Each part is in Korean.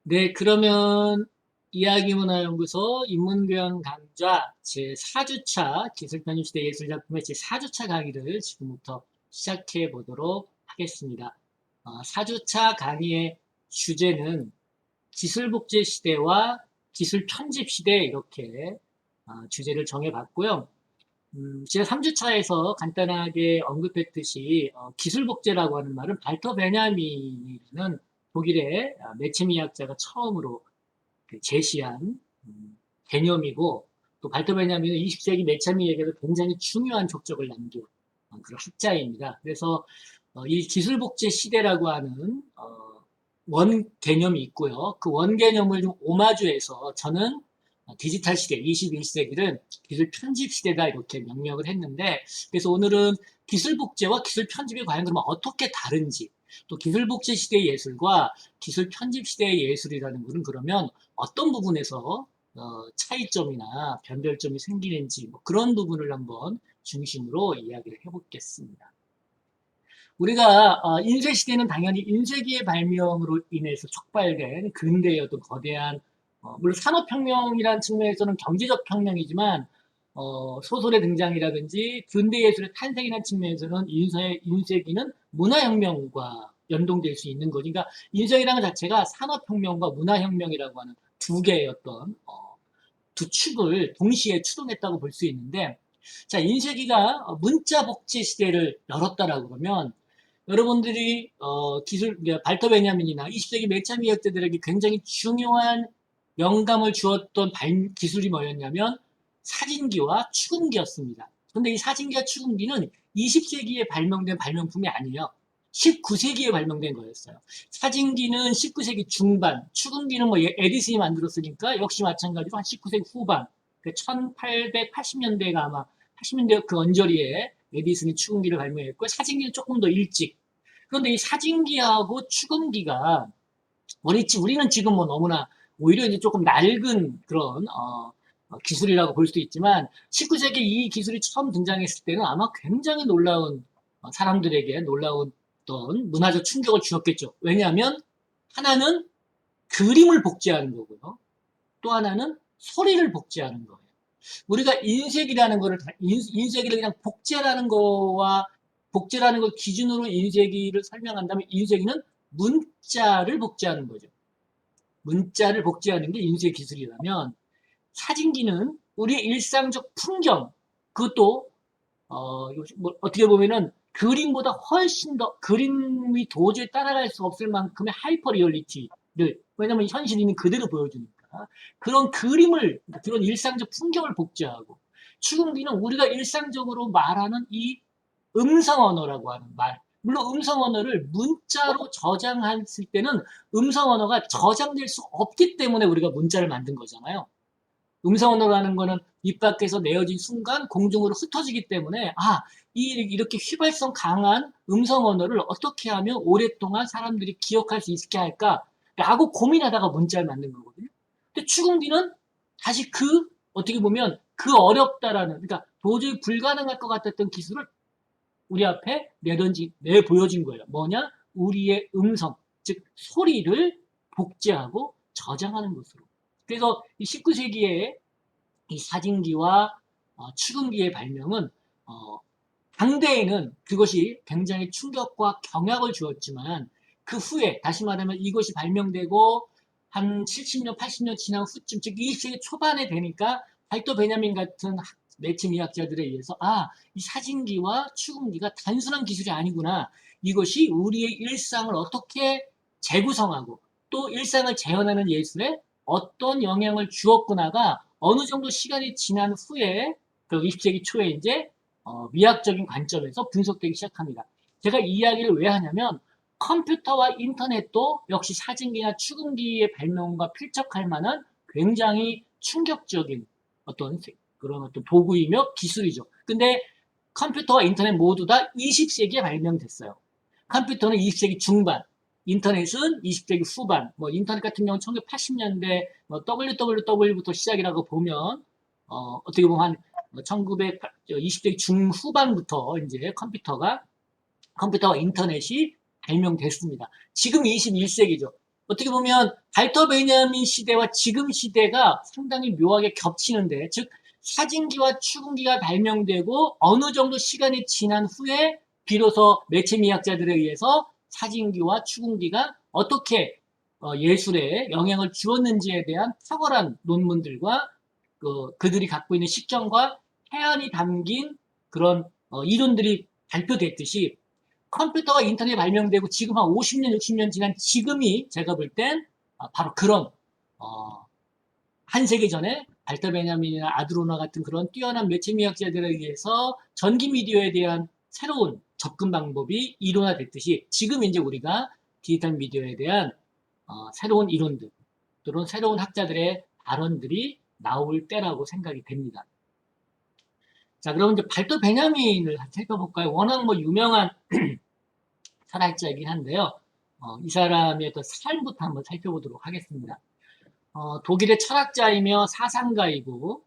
네, 그러면 이야기문화연구소 인문교양 강좌 제4주차 기술편집시대 예술작품의 제4주차 강의를 지금부터 시작해 보도록 하겠습니다. 4주차 강의의 주제는 기술복제 시대와 기술편집 시대 이렇게 주제를 정해봤고요. 제가 3주차에서 간단하게 언급했듯이 기술복제라고 하는 말은 발터 베냐민이라는 독일의 매체미학자가 처음으로 그 제시한 개념이고 또 발터 베냐민은 20세기 매체미학에서 굉장히 중요한 족적을 남긴 그런 학자입니다. 그래서 이 기술복제 시대라고 하는 원 개념이 있고요. 그 원 개념을 좀 오마주해서 저는 디지털 시대, 21세기를 기술 편집 시대다 이렇게 명명을 했는데, 그래서 오늘은 기술 복제와 기술 편집이 과연 그러면 어떻게 다른지, 또 기술 복제 시대의 예술과 기술 편집 시대의 예술이라는 것은 그러면 어떤 부분에서 차이점이나 변별점이 생기는지 뭐 그런 부분을 한번 중심으로 이야기를 해보겠습니다. 우리가 인쇄 시대는 당연히 인쇄기의 발명으로 인해서 촉발된 근대의 어떤 거대한 물론 산업혁명이라는 측면에서는 경제적 혁명이지만 소설의 등장이라든지 근대 예술의 탄생이라는 측면에서는 인쇄기는 문화혁명과 연동될 수 있는 거죠. 그러니까 인쇄기라는 것 자체가 산업혁명과 문화혁명이라고 하는 두 개의 어떤 두 축을 동시에 추동했다고 볼 수 있는데 자 인쇄기가 문자 복제 시대를 열었다라고 그러면 여러분들이 기술 발터 베냐민이나 20세기 매참 미학자들에게 굉장히 중요한 영감을 주었던 기술이 뭐였냐면 사진기와 축음기였습니다. 근데 이 사진기와 축음기는 20세기에 발명된 발명품이 아니에요. 19세기에 발명된 거였어요. 사진기는 19세기 중반, 축음기는 뭐 에디슨이 만들었으니까 역시 마찬가지로 한 19세기 후반, 1880년대가 아마 80년대 그 언저리에 에디슨이 축음기를 발명했고 사진기는 조금 더 일찍. 그런데 이 사진기하고 축음기가 우리는 지금 뭐 너무나 오히려 이제 조금 낡은 그런 기술이라고 볼 수도 있지만 19세기 이 기술이 처음 등장했을 때는 아마 굉장히 놀라운 사람들에게 놀라운 어떤 문화적 충격을 주었겠죠. 왜냐하면 하나는 그림을 복제하는 거고요. 또 하나는 소리를 복제하는 거예요. 우리가 인쇄기라는 거를 인쇄기를 그냥 복제라는 걸 기준으로 인쇄기를 설명한다면 인쇄기는 문자를 복제하는 거죠. 문자를 복제하는 게 인쇄 기술이라면 사진기는 우리의 일상적 풍경 그것도 뭐 어떻게 보면은 그림보다 훨씬 더 그림이 도저히 따라갈 수 없을 만큼의 하이퍼 리얼리티를 왜냐면 현실인이 그대로 보여주니까 그런 그림을 그런 일상적 풍경을 복제하고 추궁기는 우리가 일상적으로 말하는 이 음성 언어라고 하는 말 물론 음성 언어를 문자로 저장했을 때는 음성 언어가 저장될 수 없기 때문에 우리가 문자를 만든 거잖아요. 음성 언어라는 거는 입 밖에서 내어진 순간 공중으로 흩어지기 때문에 이렇게 휘발성 강한 음성 언어를 어떻게 하면 오랫동안 사람들이 기억할 수 있게 할까라고 고민하다가 문자를 만든 거거든요. 근데 추궁기는 다시 어떻게 보면 그 어렵다라는 그러니까 도저히 불가능할 것 같았던 기술을 우리 앞에 내보여진 거예요. 뭐냐? 우리의 음성, 즉 소리를 복제하고 저장하는 것으로. 그래서 이 19세기에 이 사진기와 축음기의 발명은 어, 당대에는 그것이 굉장히 충격과 경악을 주었지만 그 후에 다시 말하면 이것이 발명되고 한 70년, 80년 지난 후쯤 즉 20세기 초반에 되니까 발도 베냐민 같은 매체 미학자들에 의해서 이 사진기와 축음기가 단순한 기술이 아니구나. 이것이 우리의 일상을 어떻게 재구성하고 또 일상을 재현하는 예술에 어떤 영향을 주었구나가 어느 정도 시간이 지난 후에 그 20세기 초에 이제 미학적인 관점에서 분석되기 시작합니다. 제가 이 이야기를 왜 하냐면 컴퓨터와 인터넷도 역시 사진기나 축음기의 발명과 필적할 만한 굉장히 충격적인 어떤 그런 어떤 도구이며 기술이죠. 근데 컴퓨터와 인터넷 모두 다 20세기에 발명됐어요. 컴퓨터는 20세기 중반, 인터넷은 20세기 후반, 뭐 인터넷 같은 경우는 1980년대 뭐 WWW부터 시작이라고 보면 어떻게 보면 한 20세기 중후반부터 이제 컴퓨터와 인터넷이 발명됐습니다. 지금 21세기죠. 어떻게 보면 발터 베냐민 시대와 지금 시대가 상당히 묘하게 겹치는데, 즉 사진기와 추궁기가 발명되고 어느 정도 시간이 지난 후에 비로소 매체미학자들에 의해서 사진기와 추궁기가 어떻게 예술에 영향을 주었는지에 대한 탁월한 논문들과 그들이 갖고 있는 시점과 해안이 담긴 그런 이론들이 발표됐듯이, 컴퓨터와 인터넷이 발명되고 지금 한 50년, 60년 지난 지금이 제가 볼 땐 바로 그런 한 세기 전에 발터 베냐민이나 아드로노 같은 그런 뛰어난 매체미학자들에 의해서 전기 미디어에 대한 새로운 접근 방법이 이론화됐듯이, 지금 이제 우리가 디지털 미디어에 대한 새로운 이론들 또는 새로운 학자들의 발언들이 나올 때라고 생각이 됩니다. 자, 그럼 이제 발터 베냐민을 살펴볼까요? 워낙 뭐 유명한 철학자이긴 한데요. 이 사람의 어떤 삶부터 한번 살펴보도록 하겠습니다. 독일의 철학자이며 사상가이고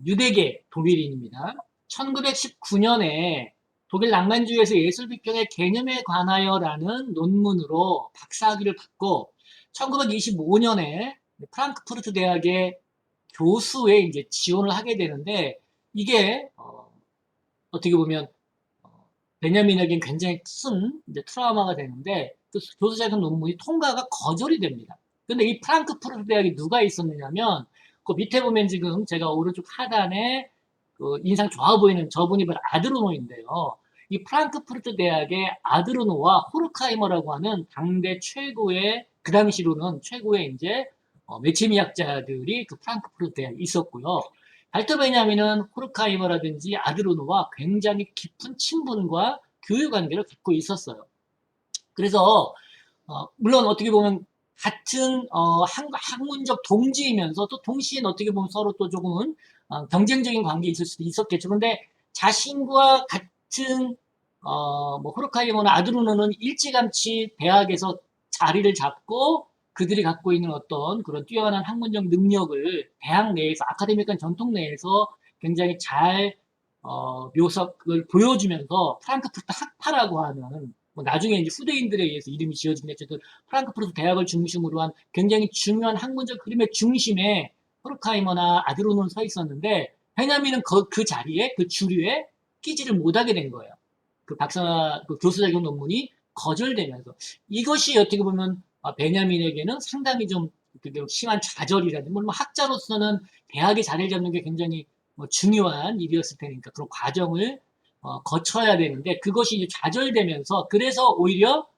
유대계 독일인입니다. 1919년에 독일 낭만주의에서 예술비평의 개념에 관하여라는 논문으로 박사학위를 받고 1925년에 프랑크푸르트 대학의 교수에 이제 지원을 하게 되는데, 이게 어떻게 보면 베냐민에겐 굉장히 큰 이제 트라우마가 되는데, 그 교수 자격 논문이 통과가 거절이 됩니다. 근데 이 프랑크푸르트 대학에 누가 있었느냐면, 그 밑에 보면 지금 제가 오른쪽 하단에 그 인상 좋아 보이는 저분이 바로 아드르노인데요. 이 프랑크푸르트 대학의 아드르노와 호르카이머라고 하는 당대 최고의, 그 당시로는 최고의 이제 매체미학자들이 그 프랑크푸르트 대학에 있었고요. 발터 베냐민은 호르카이머라든지 아드르노와 굉장히 깊은 친분과 교류 관계를 갖고 있었어요. 그래서 물론 어떻게 보면 같은 학문적 동지이면서 또 동시에 어떻게 보면 서로 또 조금은 경쟁적인 관계에 있을 수도 있었겠죠. 그런데 자신과 같은 뭐 호르카이머나 아드르노는 일찌감치 대학에서 자리를 잡고 그들이 갖고 있는 어떤 그런 뛰어난 학문적 능력을 대학 내에서, 아카데미ական 전통 내에서 굉장히 잘 묘석을 보여주면서 프랑크푸르트 학파라고 하는, 뭐 나중에 이제 후대인들에 의해서 이름이 지어진 게 어쨌든 프랑크푸르트 대학을 중심으로 한 굉장히 중요한 학문적 흐름의 중심에 호르카이머나 아드로노는 서 있었는데, 베냐민은 그 자리에, 그 주류에 끼지를 못하게 된 거예요. 그 그 교수 자격 논문이 거절되면서, 이것이 어떻게 보면 베냐민에게는 상당히 좀 심한 좌절이라든지, 물론 학자로서는 대학에 자리를 잡는 게 굉장히 중요한 일이었을 테니까 그런 과정을 거쳐야 되는데, 그것이 이제 좌절되면서, 그래서 오히려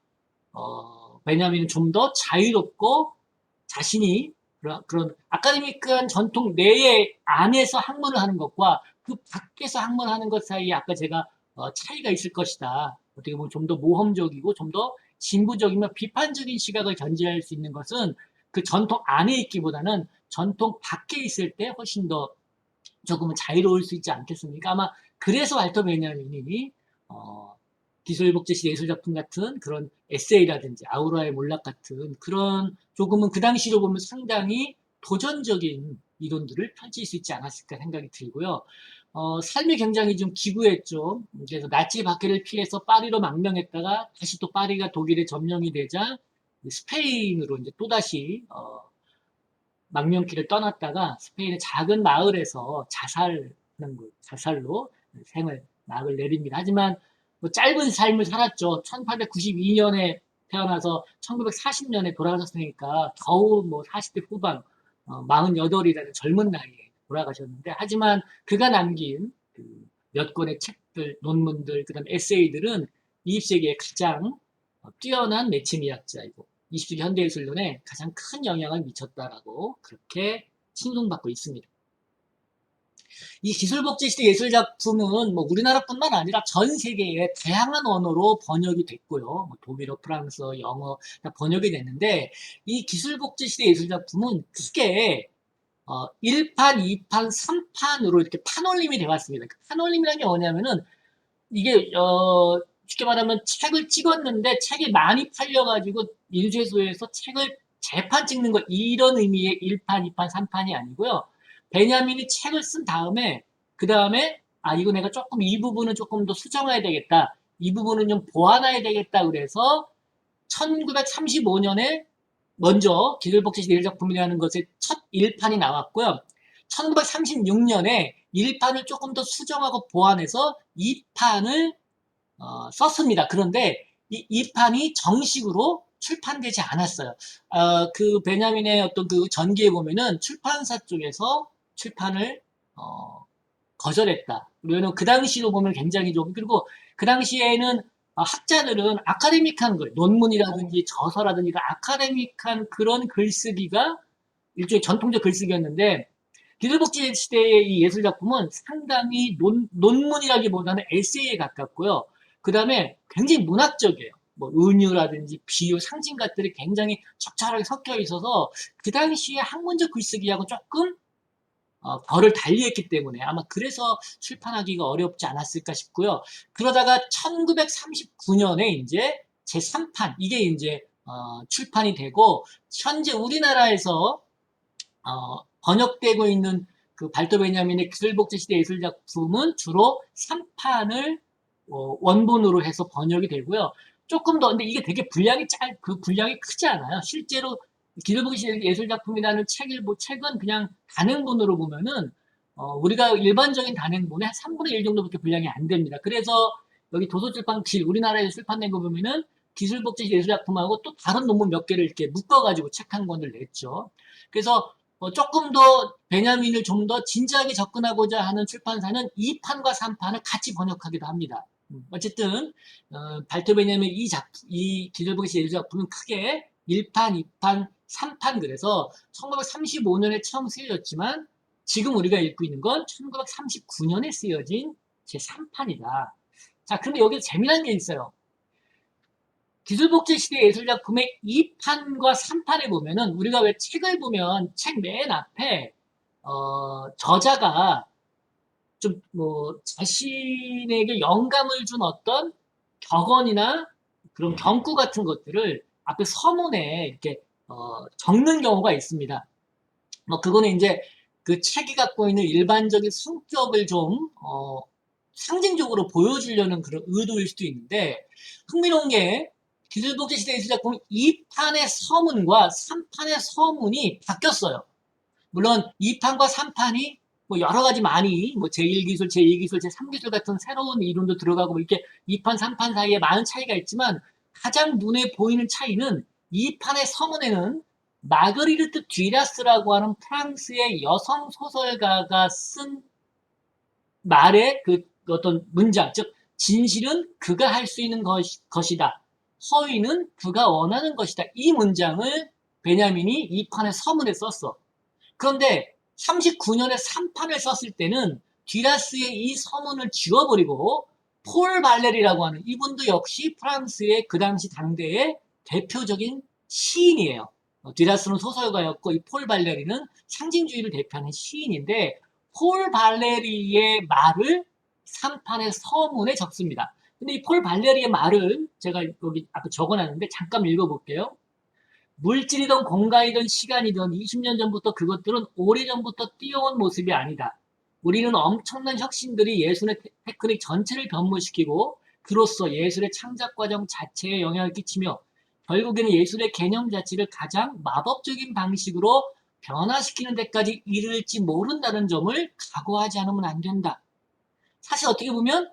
베냐민은 좀 더 자유롭고 자신이 그런 아카데미크한 전통 내에 안에서 학문을 하는 것과 그 밖에서 학문을 하는 것 사이에 아까 제가 차이가 있을 것이다. 어떻게 보면 좀 더 모험적이고 좀 더 진보적이며 비판적인 시각을 전제할 수 있는 것은 그 전통 안에 있기보다는 전통 밖에 있을 때 훨씬 더 조금은 자유로울 수 있지 않겠습니까? 아마 그래서 알터 베냐민이 기술복제시 예술작품 같은 그런 에세이라든지 아우라의 몰락 같은 그런 조금은 그 당시로 보면 상당히 도전적인 이론들을 펼칠 수 있지 않았을까 생각이 들고요. 삶이 굉장히 좀 기구했죠. 그래서 나치 박해를 피해서 파리로 망명했다가 다시 또 파리가 독일에 점령이 되자 스페인으로 이제 또다시 망명길을 떠났다가 스페인의 작은 마을에서 자살로 생을 막을 내립니다. 하지만 뭐 짧은 삶을 살았죠. 1892년에 태어나서 1940년에 돌아가셨으니까 겨우 뭐 40대 후반, 48이라는 젊은 나이에 돌아가셨는데, 하지만 그가 남긴 그몇 권의 책들, 논문들, 그다음 에세이들은 20세기의 가장 뛰어난 매체미학자이고 20세기 현대예술론에 가장 큰 영향을 미쳤다라고 그렇게 칭송받고 있습니다. 이 기술복제 시대 예술작품은 뭐 우리나라뿐만 아니라 전 세계에 다양한 언어로 번역이 됐고요. 뭐 독일어, 프랑스어, 영어 다 번역이 됐는데, 이 기술복제 시대 예술작품은 크게 1판, 2판, 3판으로 이렇게 판올림이 되어 왔습니다. 그 판올림이라는 게 뭐냐면은 이게 쉽게 말하면 책을 찍었는데 책이 많이 팔려가지고 인쇄소에서 책을 재판 찍는 것, 이런 의미의 1판, 2판, 3판이 아니고요. 베냐민이 책을 쓴 다음에 그 다음에 이거 내가 조금 이 부분은 조금 더 수정해야 되겠다. 이 부분은 좀 보완해야 되겠다. 그래서 1935년에 먼저 기술복제시대 예술작품이라는 것의 첫 1판이 나왔고요. 1936년에 1판을 조금 더 수정하고 보완해서 2판을 썼습니다. 그런데 이 2판이 정식으로 출판되지 않았어요. 그 베냐민의 어떤 그 전기에 보면은 출판사 쪽에서 출판을 거절했다. 그리고 그 당시로 보면 굉장히 좀, 그리고 그 당시에는 학자들은 아카데믹한 글, 논문이라든지 저서라든지 아카데믹한 그런 글쓰기가 일종의 전통적 글쓰기였는데, 기술복제 시대의 이 예술작품은 상당히 논문이라기보다는 에세이에 가깝고요. 그 다음에 굉장히 문학적이에요. 뭐 은유라든지 비유, 상징 같들이 굉장히 적절하게 섞여 있어서 그 당시에 학문적 글쓰기하고 조금 결을 달리했기 때문에 아마 그래서 출판하기가 어렵지 않았을까 싶고요. 그러다가 1939년에 이제 제3판 이게 이제 출판이 되고 현재 우리나라에서 번역되고 있는 그 발도 베냐민의 기술복제 시대 예술 작품은 주로 3판을 원본으로 해서 번역이 되고요. 조금 더 근데 이게 되게 그 분량이 크지 않아요. 실제로 기술복제 시대 예술 작품이라는 책은 그냥 단행본으로 보면은 우리가 일반적인 단행본의 한 3분의 1 정도밖에 분량이 안 됩니다. 그래서 여기 도서출판 우리나라에서 출판된 거 보면은 기술복제 시대 예술 작품하고 또 다른 논문 몇 개를 이렇게 묶어가지고 책 한 권을 냈죠. 그래서 조금 더 베냐민을 좀 더 진지하게 접근하고자 하는 출판사는 2판과 3판을 같이 번역하기도 합니다. 어쨌든 발터 베냐민 이 기술복의 예술작품은 크게 1판, 2판, 3판 그래서 1935년에 처음 쓰여졌지만 지금 우리가 읽고 있는 건 1939년에 쓰여진 제3판이다. 자, 그런데 여기 재미난 게 있어요. 기술복제 시대 예술작품의 2판과 3판에 보면은 우리가 왜 책을 보면 책 맨 앞에 저자가 좀 뭐 자신에게 영감을 준 어떤 격언이나 그런 경구 같은 것들을 앞에 서문에 이렇게 적는 경우가 있습니다. 뭐 그거는 이제 그 책이 갖고 있는 일반적인 성격을 좀 상징적으로 보여주려는 그런 의도일 수도 있는데 흥미로운 게 기술복제 시대 예술작품 2판의 서문과 3판의 서문이 바뀌었어요. 물론 2판과 3판이 뭐 여러 가지 많이 뭐 제1기술, 제2기술, 제3기술 같은 새로운 이론도 들어가고 이렇게 2판, 3판 사이에 많은 차이가 있지만 가장 눈에 보이는 차이는 2판의 서문에는 마그리르트 듀라스라고 하는 프랑스의 여성 소설가가 쓴 말의 그 어떤 문장, 즉 진실은 그가 할 수 있는 것이다. 허위는 그가 원하는 것이다. 이 문장을 베냐민이 2판의 서문에 썼어. 그런데 39년에 3판을 썼을 때는 듀라스의 이 서문을 지워버리고 폴 발레리라고 하는 이분도 역시 프랑스의 그 당시 당대의 대표적인 시인이에요. 듀라스는 소설가였고 이 폴 발레리는 상징주의를 대표하는 시인인데 폴 발레리의 말을 3판의 서문에 적습니다. 근데 이 폴 발레리의 말을 제가 여기 앞에 적어놨는데 잠깐 읽어볼게요. 물질이든 공간이든 시간이든 20년 전부터 그것들은 오래전부터 뛰어온 모습이 아니다. 우리는 엄청난 혁신들이 예술의 테크닉 전체를 변모시키고 그로써 예술의 창작 과정 자체에 영향을 끼치며 결국에는 예술의 개념 자체를 가장 마법적인 방식으로 변화시키는 데까지 이를지 모른다는 점을 각오하지 않으면 안 된다. 사실 어떻게 보면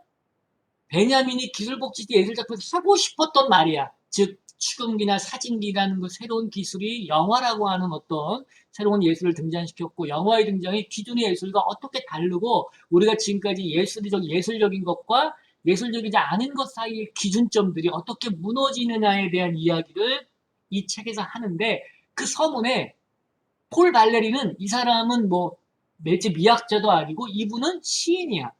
베냐민이 기술복지지 예술작품에서 하고 싶었던 말이야. 즉 축음기나 사진기라는 그 새로운 기술이 영화라고 하는 어떤 새로운 예술을 등장시켰고 영화의 등장이 기존의 예술과 어떻게 다르고 우리가 지금까지 예술적인 것과 예술적이지 않은 것 사이의 기준점들이 어떻게 무너지느냐에 대한 이야기를 이 책에서 하는데 그 서문에 폴 발레리는 이 사람은 뭐 매체 미학자도 아니고 이분은 시인이야.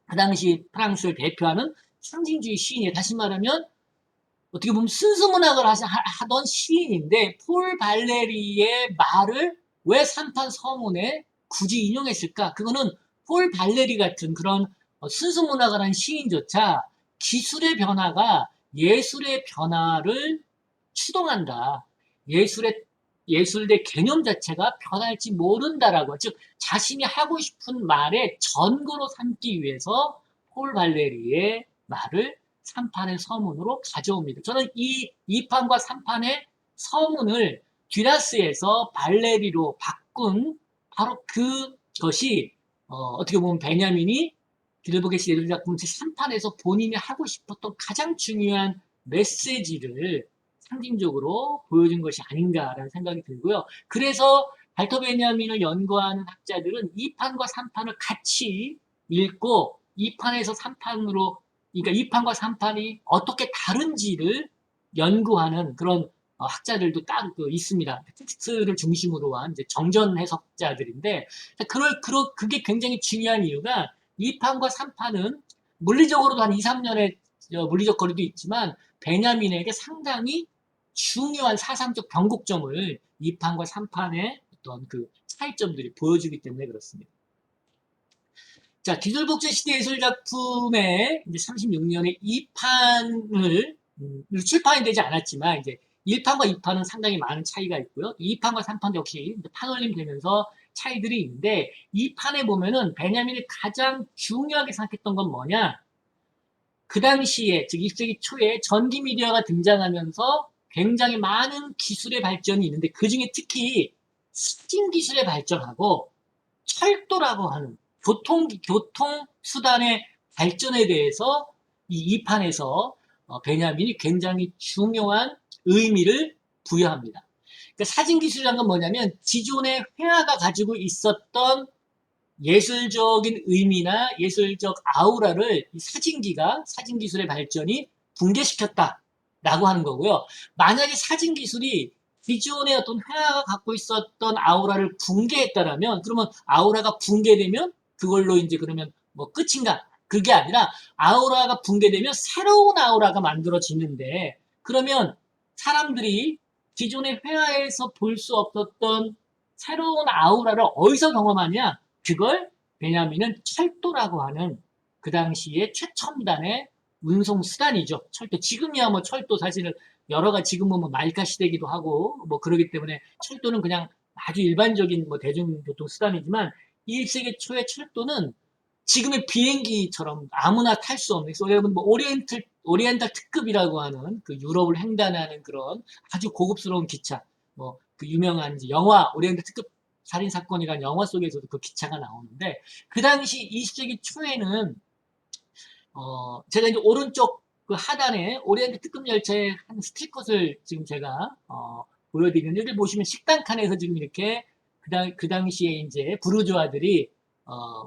그 당시 프랑스를 대표하는 상징주의 시인이에요. 다시 말하면 어떻게 보면 순수문학을 하던 시인인데 폴 발레리의 말을 왜 삼판 서문에 굳이 인용했을까? 그거는 폴 발레리 같은 그런 순수문학을 한 시인조차 기술의 변화가 예술의 변화를 추동한다. 예술의 개념 자체가 변할지 모른다라고. 즉, 자신이 하고 싶은 말의 전거로 삼기 위해서 폴 발레리의 말을 3판의 서문으로 가져옵니다. 저는 이 2판과 3판의 서문을 듀라스에서 발레리로 바꾼 바로 그것이 어떻게 보면 베냐민이 빌보겟 예술 작품 제3판에서 본인이 하고 싶었던 가장 중요한 메시지를 상징적으로 보여준 것이 아닌가라는 생각이 들고요. 그래서 발터 베냐민을 연구하는 학자들은 2판과 3판을 같이 읽고 2판에서 3판으로, 그러니까 2판과 3판이 어떻게 다른지를 연구하는 그런 학자들도 따로 있습니다. 텍스트를 중심으로 한 이제 정전 해석자들인데, 그게 굉장히 중요한 이유가 2판과 3판은 물리적으로도 한 2, 3년의 물리적 거리도 있지만 베냐민에게 상당히 중요한 사상적 변곡점을 2판과 3판의 어떤 그 차이점들이 보여주기 때문에 그렇습니다. 자, 기술복제 시대 예술 작품의 이제 36년에 2판을 출판이 되지 않았지만 이제 1판과 2판은 상당히 많은 차이가 있고요. 2판과 3판 역시 판올림 되면서 차이들이 있는데 2판에 보면은 베냐민이 가장 중요하게 생각했던 건 뭐냐? 그 당시에 즉 20세기 초에 전기 미디어가 등장하면서 굉장히 많은 기술의 발전이 있는데 그 중에 특히 스팀 기술의 발전하고 철도라고 하는 교통 수단의 발전에 대해서 이 판에서 베냐민이 굉장히 중요한 의미를 부여합니다. 그러니까 사진 기술이라는 건 뭐냐면 기존의 회화가 가지고 있었던 예술적인 의미나 예술적 아우라를 이 사진 기술의 발전이 붕괴시켰다라고 하는 거고요. 만약에 사진 기술이 기존의 어떤 회화가 갖고 있었던 아우라를 붕괴했다라면 그러면 아우라가 붕괴되면 그걸로 이제 그러면 뭐 끝인가? 그게 아니라 아우라가 붕괴되면 새로운 아우라가 만들어지는데 그러면 사람들이 기존의 회화에서 볼 수 없었던 새로운 아우라를 어디서 경험하냐? 그걸 베냐민은 철도라고 하는 그 당시에 최첨단의 운송 수단이죠. 철도. 지금이야 뭐 철도 사실은 여러 가지 지금은 뭐 말가 시대기도 하고 뭐 그러기 때문에 철도는 그냥 아주 일반적인 뭐 대중교통 수단이지만 21세기 초의 철도는 지금의 비행기처럼 아무나 탈 수 없는, 그래서 여러분 뭐 오리엔탈 특급이라고 하는 그 유럽을 횡단하는 그런 아주 고급스러운 기차, 뭐 그 유명한 영화 오리엔탈 특급 살인 사건이라는 영화 속에서도 그 기차가 나오는데 그 당시 20세기 초에는 제가 이제 오른쪽 그 하단에 오리엔탈 특급 열차의 한 스티커를 지금 제가 보여드리는데 여기 보시면 식당 칸에서 지금 이렇게 그 당시에 이제 부르주아들이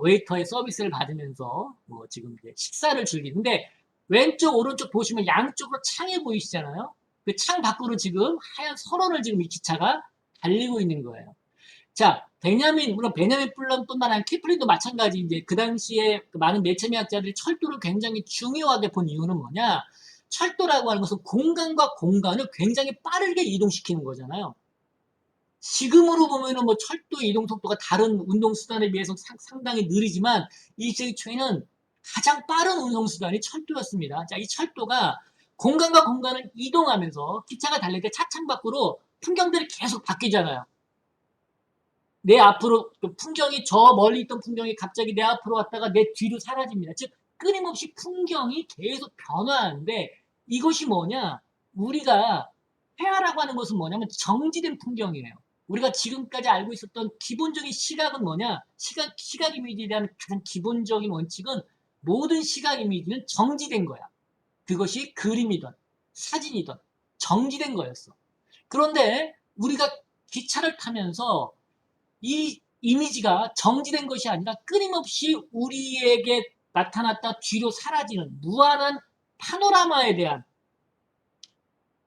웨이터의 서비스를 받으면서 뭐 지금 이제 식사를 즐기는데 왼쪽 오른쪽 보시면 양쪽으로 창이 보이시잖아요. 그 창 밖으로 지금 하얀 선원을 지금 이 기차가 달리고 있는 거예요. 자, 물론 베냐민 플런뿐만 아니라 키플링도 마찬가지. 이제 그 당시에 그 많은 매체미학자들이 철도를 굉장히 중요하게 본 이유는 뭐냐? 철도라고 하는 것은 공간과 공간을 굉장히 빠르게 이동시키는 거잖아요. 지금으로 보면은 뭐 철도 이동 속도가 다른 운동수단에 비해서 상당히 느리지만 20세기 초에는 가장 빠른 운송수단이 철도였습니다. 자, 이 철도가 공간과 공간을 이동하면서 기차가 달릴 때 차창 밖으로 풍경들이 계속 바뀌잖아요. 내 앞으로 풍경이 저 멀리 있던 풍경이 갑자기 내 앞으로 왔다가 내 뒤로 사라집니다. 즉 끊임없이 풍경이 계속 변화하는데 이것이 뭐냐? 우리가 회화라고 하는 것은 뭐냐면 정지된 풍경이에요. 우리가 지금까지 알고 있었던 기본적인 시각은 뭐냐? 시각 이미지에 대한 가장 기본적인 원칙은 모든 시각 이미지는 정지된 거야. 그것이 그림이든 사진이든 정지된 거였어. 그런데 우리가 기차를 타면서 이 이미지가 정지된 것이 아니라 끊임없이 우리에게 나타났다 뒤로 사라지는 무한한 파노라마에 대한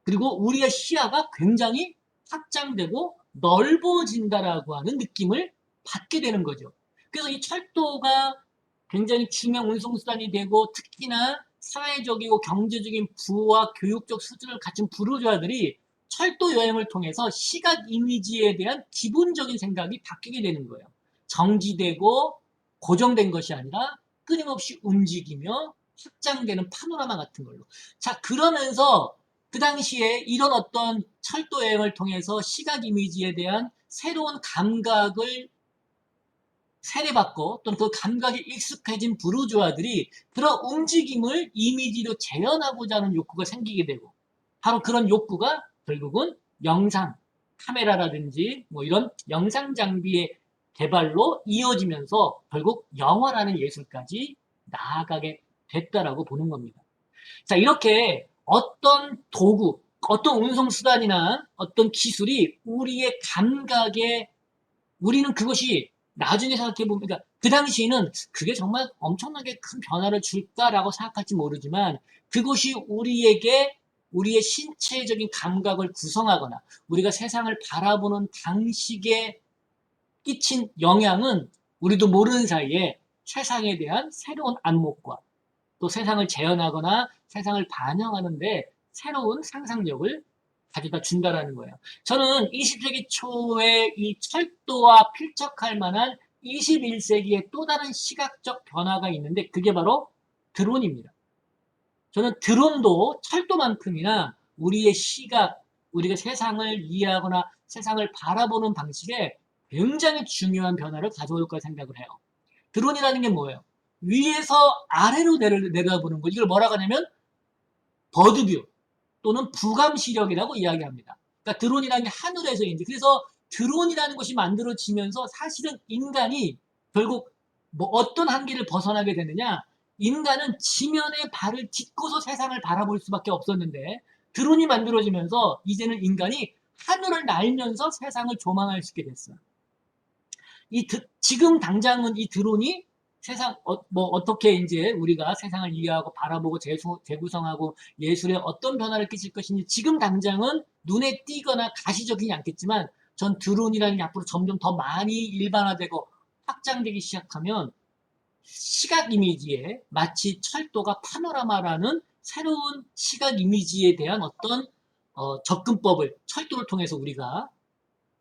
그리고 우리의 시야가 굉장히 확장되고 넓어진다라고 하는 느낌을 받게 되는 거죠. 그래서 이 철도가 굉장히 중요한 운송수단이 되고 특히나 사회적이고 경제적인 부와 교육적 수준을 갖춘 부르주아들이 철도 여행을 통해서 시각 이미지에 대한 기본적인 생각이 바뀌게 되는 거예요. 정지되고 고정된 것이 아니라 끊임없이 움직이며 확장되는 파노라마 같은 걸로. 자, 그러면서 그 당시에 이런 어떤 철도 여행을 통해서 시각 이미지에 대한 새로운 감각을 세례받고 또는 그 감각에 익숙해진 부르주아들이 그런 움직임을 이미지로 재현하고자 하는 욕구가 생기게 되고 바로 그런 욕구가 결국은 영상, 카메라라든지 뭐 이런 영상 장비의 개발로 이어지면서 결국 영화라는 예술까지 나아가게 됐다라고 보는 겁니다. 자, 이렇게 어떤 도구, 어떤 운송수단이나 어떤 기술이 우리의 감각에, 우리는 그것이 나중에 생각해보면, 그러니까 그 당시에는 그게 정말 엄청나게 큰 변화를 줄까라고 생각할지 모르지만, 그것이 우리에게 우리의 신체적인 감각을 구성하거나 우리가 세상을 바라보는 방식에 끼친 영향은 우리도 모르는 사이에 세상에 대한 새로운 안목과 또 세상을 재현하거나 세상을 반영하는데 새로운 상상력을 가져다 준다라는 거예요. 저는 20세기 초에 이 철도와 필적할 만한 21세기의 또 다른 시각적 변화가 있는데 그게 바로 드론입니다. 저는 드론도 철도만큼이나 우리의 시각, 우리가 세상을 이해하거나 세상을 바라보는 방식에 굉장히 중요한 변화를 가져올 거라 생각을 해요. 드론이라는 게 뭐예요? 위에서 아래로 내려다보는 거. 이걸 뭐라고 하냐면 버드뷰 또는 부감 시력이라고 이야기합니다. 그러니까 드론이라는 게 하늘에서 이제 그래서 드론이라는 것이 만들어지면서 사실은 인간이 결국 뭐 어떤 한계를 벗어나게 되느냐? 인간은 지면에 발을 딛고서 세상을 바라볼 수밖에 없었는데 드론이 만들어지면서 이제는 인간이 하늘을 날면서 세상을 조망할 수 있게 됐어요. 지금 당장은 이 드론이 세상, 뭐, 어떻게 이제 우리가 세상을 이해하고 바라보고 재구성하고 예술에 어떤 변화를 끼칠 것인지 지금 당장은 눈에 띄거나 가시적이지 않겠지만 전 드론이라는 게 앞으로 점점 더 많이 일반화되고 확장되기 시작하면 시각 이미지에 마치 철도가 파노라마라는 새로운 시각 이미지에 대한 어떤 접근법을 철도를 통해서 우리가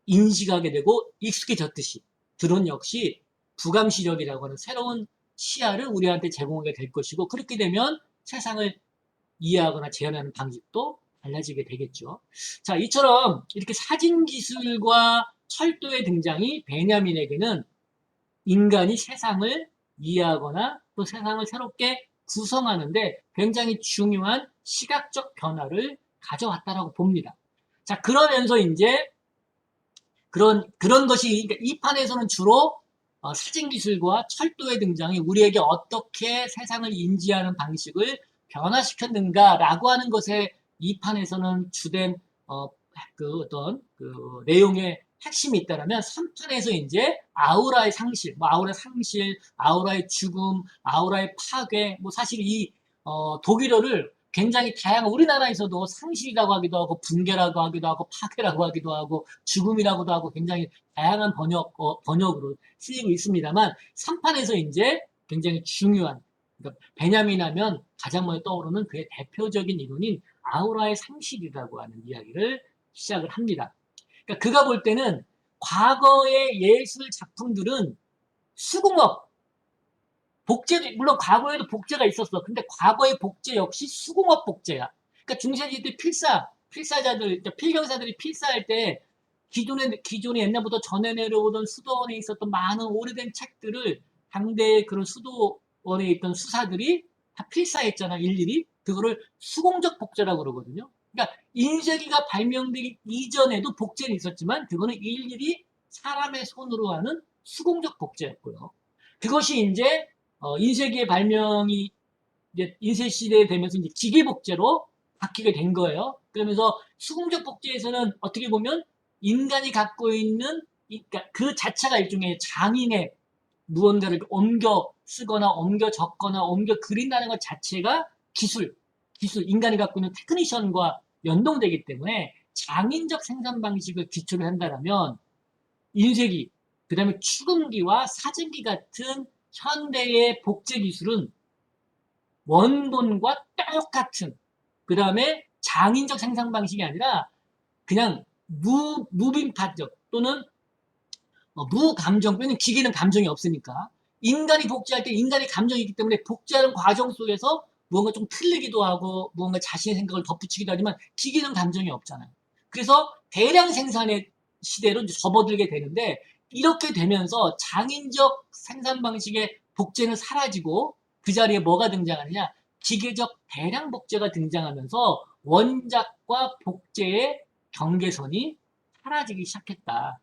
인식하게 되고 익숙해졌듯이 드론 역시 부감 시력이라고 하는 새로운 시야를 우리한테 제공하게 될 것이고 그렇게 되면 세상을 이해하거나 재현하는 방식도 달라지게 되겠죠. 자, 이처럼 이렇게 사진 기술과 철도의 등장이 베냐민에게는 인간이 세상을 이해하거나 또 세상을 새롭게 구성하는데 굉장히 중요한 시각적 변화를 가져왔다라고 봅니다. 자, 그러면서 이제 그런 것이, 그러니까 이 판에서는 주로 사진 기술과 철도의 등장이 우리에게 어떻게 세상을 인지하는 방식을 변화시켰는가라고 하는 것에 이 판에서는 주된 그 어떤 그 내용의 핵심이 있다라면 3판에서 이제 아우라의 상실, 뭐 아우라의 상실, 아우라의 죽음, 아우라의 파괴, 뭐 사실 이 독일어를 굉장히 다양한 우리나라에서도 상실이라고 하기도 하고 붕괴라고 하기도 하고 파괴라고 하기도 하고 죽음이라고도 하고 굉장히 다양한 번역으로 쓰이고 있습니다만 3판에서 이제 굉장히 중요한 그러니까 베냐민 하면 가장 먼저 떠오르는 그의 대표적인 이론인 아우라의 상실이라고 하는 이야기를 시작을 합니다. 그러니까 그가 볼 때는 과거의 예술 작품들은 수공업 복제도 물론 과거에도 복제가 있었어. 근데 과거의 복제 역시 수공업 복제야. 그러니까 중세시대 때 필사자들, 그러니까 필경사들이 필사할 때 기존에 옛날부터 전해 내려오던 수도원에 있었던 많은 오래된 책들을 당대의 그런 수도원에 있던 수사들이 다 필사했잖아, 일일이. 그거를 수공적 복제라고 그러거든요. 그러니까 인쇄기가 발명되기 이전에도 복제는 있었지만 그거는 일일이 사람의 손으로 하는 수공적 복제였고요. 그것이 이제 인쇄기의 발명이 이제 인쇄 시대에 되면서 이제 기계 복제로 바뀌게 된 거예요. 그러면서 수공적 복제에서는 어떻게 보면 인간이 갖고 있는 그러니까 그 자체가 일종의 장인의 무언가를 옮겨 쓰거나 옮겨 적거나 옮겨 그린다는 것 자체가 인간이 갖고 있는 테크니션과 연동되기 때문에 장인적 생산 방식을 기초로 한다면 인쇄기, 그 다음에 축음기와 사진기 같은 현대의 복제 기술은 원본과 똑같은 그 다음에 장인적 생산 방식이 아니라 그냥 무빙파적 또는 무감정, 왜냐면 기계는 감정이 없으니까 인간이 복제할 때 인간의 감정이 있기 때문에 복제하는 과정 속에서 무언가 좀 틀리기도 하고 무언가 자신의 생각을 덧붙이기도 하지만 기계는 감정이 없잖아요. 그래서 대량 생산의 시대로 이제 접어들게 되는데 이렇게 되면서 장인적 생산 방식의 복제는 사라지고 그 자리에 뭐가 등장하느냐? 기계적 대량 복제가 등장하면서 원작과 복제의 경계선이 사라지기 시작했다.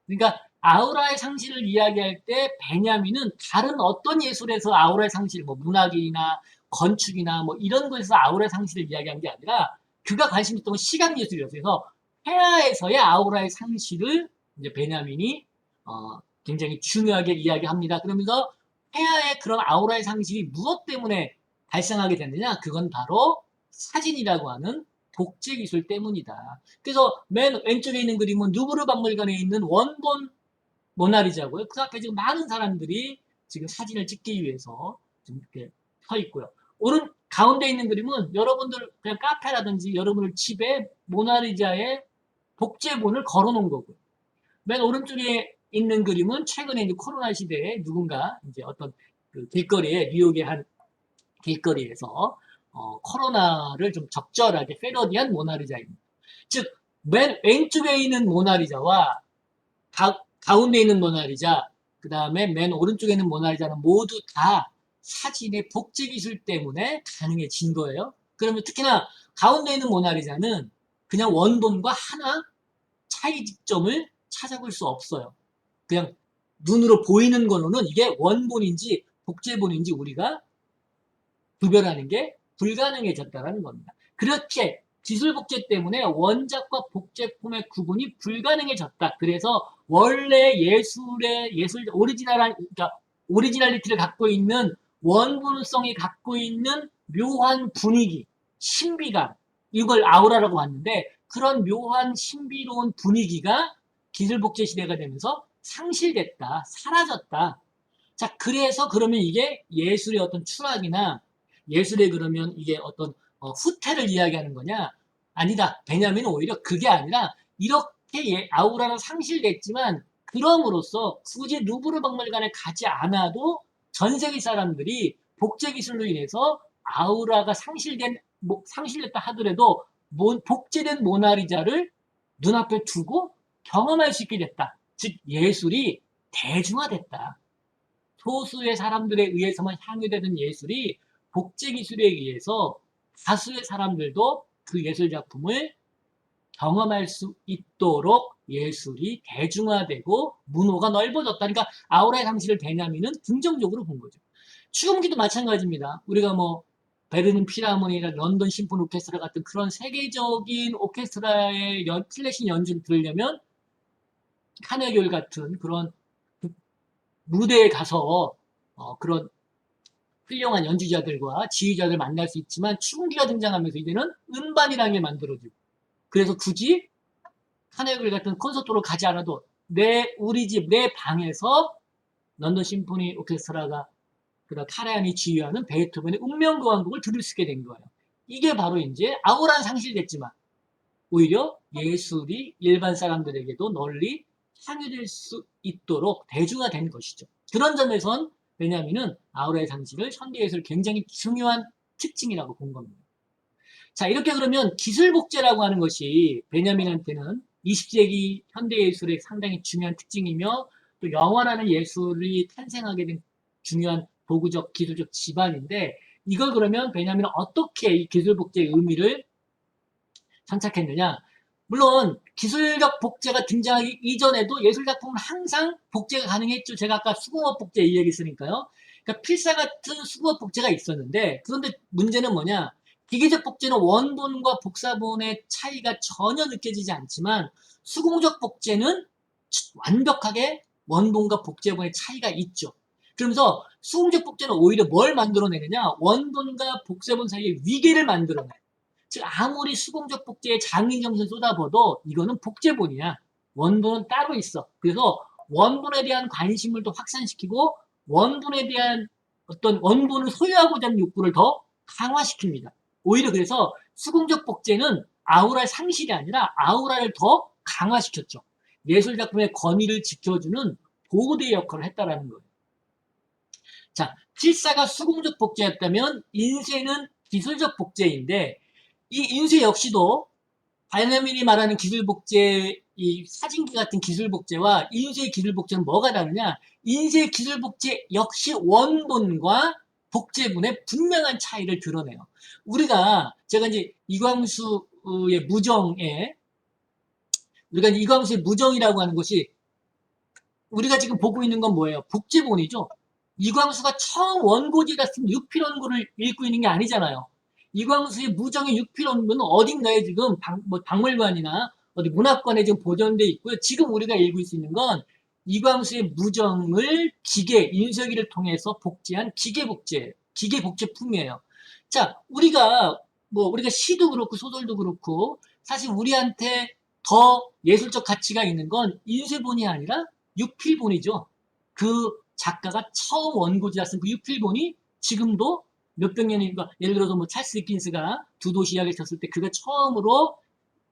그러니까 아우라의 상실을 이야기할 때 베냐민은 다른 어떤 예술에서 아우라의 상실, 뭐 문학이나 건축이나 뭐 이런 거에서 아우라의 상실을 이야기한 게 아니라 그가 관심 있던 건 시각 예술이었어요. 그래서 회화에서의 아우라의 상실을 이제 베냐민이 굉장히 중요하게 이야기합니다. 그러면서 회화의 그런 아우라의 상실이 무엇 때문에 발생하게 됐느냐? 그건 바로 사진이라고 하는 복제 기술 때문이다. 그래서 맨 왼쪽에 있는 그림은 루브르 박물관에 있는 원본 모나리자고요. 그 앞에 지금 많은 사람들이 지금 사진을 찍기 위해서 지금 이렇게 서 있고요. 오른 가운데 있는 그림은 여러분들 그냥 카페라든지 여러분들 집에 모나리자의 복제본을 걸어 놓은 거고요. 맨 오른쪽에 있는 그림은 최근에 이제 코로나 시대에 누군가 이제 어떤 그 길거리에 뉴욕의 한 길거리에서 코로나를 좀 적절하게 패러디한 모나리자입니다. 즉, 맨 왼쪽에 있는 모나리자와 가운데 있는 모나리자, 그 다음에 맨 오른쪽에 있는 모나리자는 모두 다 사진의 복제 기술 때문에 가능해진 거예요. 그러면 특히나 가운데 있는 모나리자는 그냥 원본과 하나 차이점을 찾아볼 수 없어요. 그냥 눈으로 보이는 걸로는 이게 원본인지 복제본인지 우리가 구별하는 게 불가능해졌다는 겁니다. 그렇게 기술 복제 때문에 원작과 복제품의 구분이 불가능해졌다. 그래서 원래 예술 오리지널한 그러니까 오리지널리티를 갖고 있는 원본성이 갖고 있는 묘한 분위기, 신비감 이걸 아우라라고 하는데 그런 묘한 신비로운 분위기가 기술 복제 시대가 되면서 상실됐다, 사라졌다. 자, 그래서 그러면 이게 예술의 어떤 추락이나 예술의 그러면 이게 어떤 후퇴를 이야기하는 거냐? 아니다. 베냐민은 오히려 그게 아니라 이렇게 아우라는 상실됐지만 그럼으로써 굳이 루브르 박물관에 가지 않아도 전 세계 사람들이 복제 기술로 인해서 아우라가 상실됐다 하더라도 복제된 모나리자를 눈앞에 두고 경험할 수 있게 됐다. 즉 예술이 대중화됐다. 소수의 사람들에 의해서만 향유되는 예술이 복제 기술에 의해서 다수의 사람들도 그 예술 작품을 경험할 수 있도록 예술이 대중화되고 문호가 넓어졌다. 그러니까 아우라의 상실을 베냐민은 긍정적으로 본 거죠. 추금기도 마찬가지입니다. 우리가 뭐 베르린 필하모니나 런던 심포니 오케스트라 같은 그런 세계적인 오케스트라의 클래식 연주를 들으려면 카네기홀 같은 그런 무대에 가서 그런 훌륭한 연주자들과 지휘자들 만날 수 있지만 추궁기가 등장하면서 이제는 음반이라는 게 만들어지고 그래서 굳이 카네글 같은 콘서트로 가지 않아도 우리 집, 내 방에서 런던 심포니 오케스트라가 그다음 카라얀이 지휘하는 베토벤의 운명교환곡을 들을 수 있게 된 거예요. 이게 바로 이제 아우라는 상실됐지만 오히려 예술이 일반 사람들에게도 널리 향유될 수 있도록 대중화된 것이죠. 그런 점에선 베냐민은 아우라의 상실을 현대예술 굉장히 중요한 특징이라고 본 겁니다. 자, 이렇게 그러면 기술복제라고 하는 것이 베냐민한테는 20세기 현대예술의 상당히 중요한 특징이며 또 영화라는 예술이 탄생하게 된 중요한 도구적, 기술적 기반인데 이걸 그러면 베냐민은 어떻게 이 기술복제의 의미를 장착했느냐? 물론 기술적 복제가 등장하기 이전에도 예술작품은 항상 복제가 가능했죠. 제가 아까 수공업 복제 이 얘기 했으니까요. 그러니까 필사 같은 수공업 복제가 있었는데 그런데 문제는 뭐냐? 기계적 복제는 원본과 복사본의 차이가 전혀 느껴지지 않지만 수공적 복제는 완벽하게 원본과 복제본의 차이가 있죠. 그러면서 수공적 복제는 오히려 뭘 만들어내느냐? 원본과 복사본 사이에 위계를 만들어내요. 즉 아무리 수공적 복제에 장인정신 쏟아부어도 이거는 복제본이야. 원본은 따로 있어. 그래서 원본에 대한 관심을 더 확산시키고 원본에 대한 어떤 원본을 소유하고자 하는 욕구를 더 강화시킵니다. 오히려 그래서 수공적 복제는 아우라의 상실이 아니라 아우라를 더 강화시켰죠. 예술작품의 권위를 지켜주는 보호대 역할을 했다라는 거예요. 자, 필사가 수공적 복제였다면 인쇄는 기술적 복제인데 이 인쇄 역시도 바이너민이 말하는 기술 복제, 이 사진기 같은 기술 복제와 인쇄 기술 복제는 뭐가 다르냐? 인쇄 기술 복제 역시 원본과 복제본의 분명한 차이를 드러내요. 우리가 제가 이제 이광수의 무정에 우리가 이광수의 무정이라고 하는 것이 우리가 지금 보고 있는 건 뭐예요? 복제본이죠. 이광수가 처음 원고지에다 쓴 육필원고를 읽고 있는 게 아니잖아요. 이광수의 무정의 육필원고는 어딘가에 지금 박물관이나 어디 문학관에 지금 보존돼 있고요. 지금 우리가 읽을 수 있는 건 이광수의 무정을 인쇄기를 통해서 복제한 기계 복제품이에요. 자, 우리가 시도 그렇고 소설도 그렇고 사실 우리한테 더 예술적 가치가 있는 건 인쇄본이 아니라 육필본이죠. 그 작가가 처음 원고지다 쓴 그 육필본이 지금도 몇백 년이, 그러니까 예를 들어서 뭐 찰스 디킨스가 두 도시 이야기를 썼을 때 그가 처음으로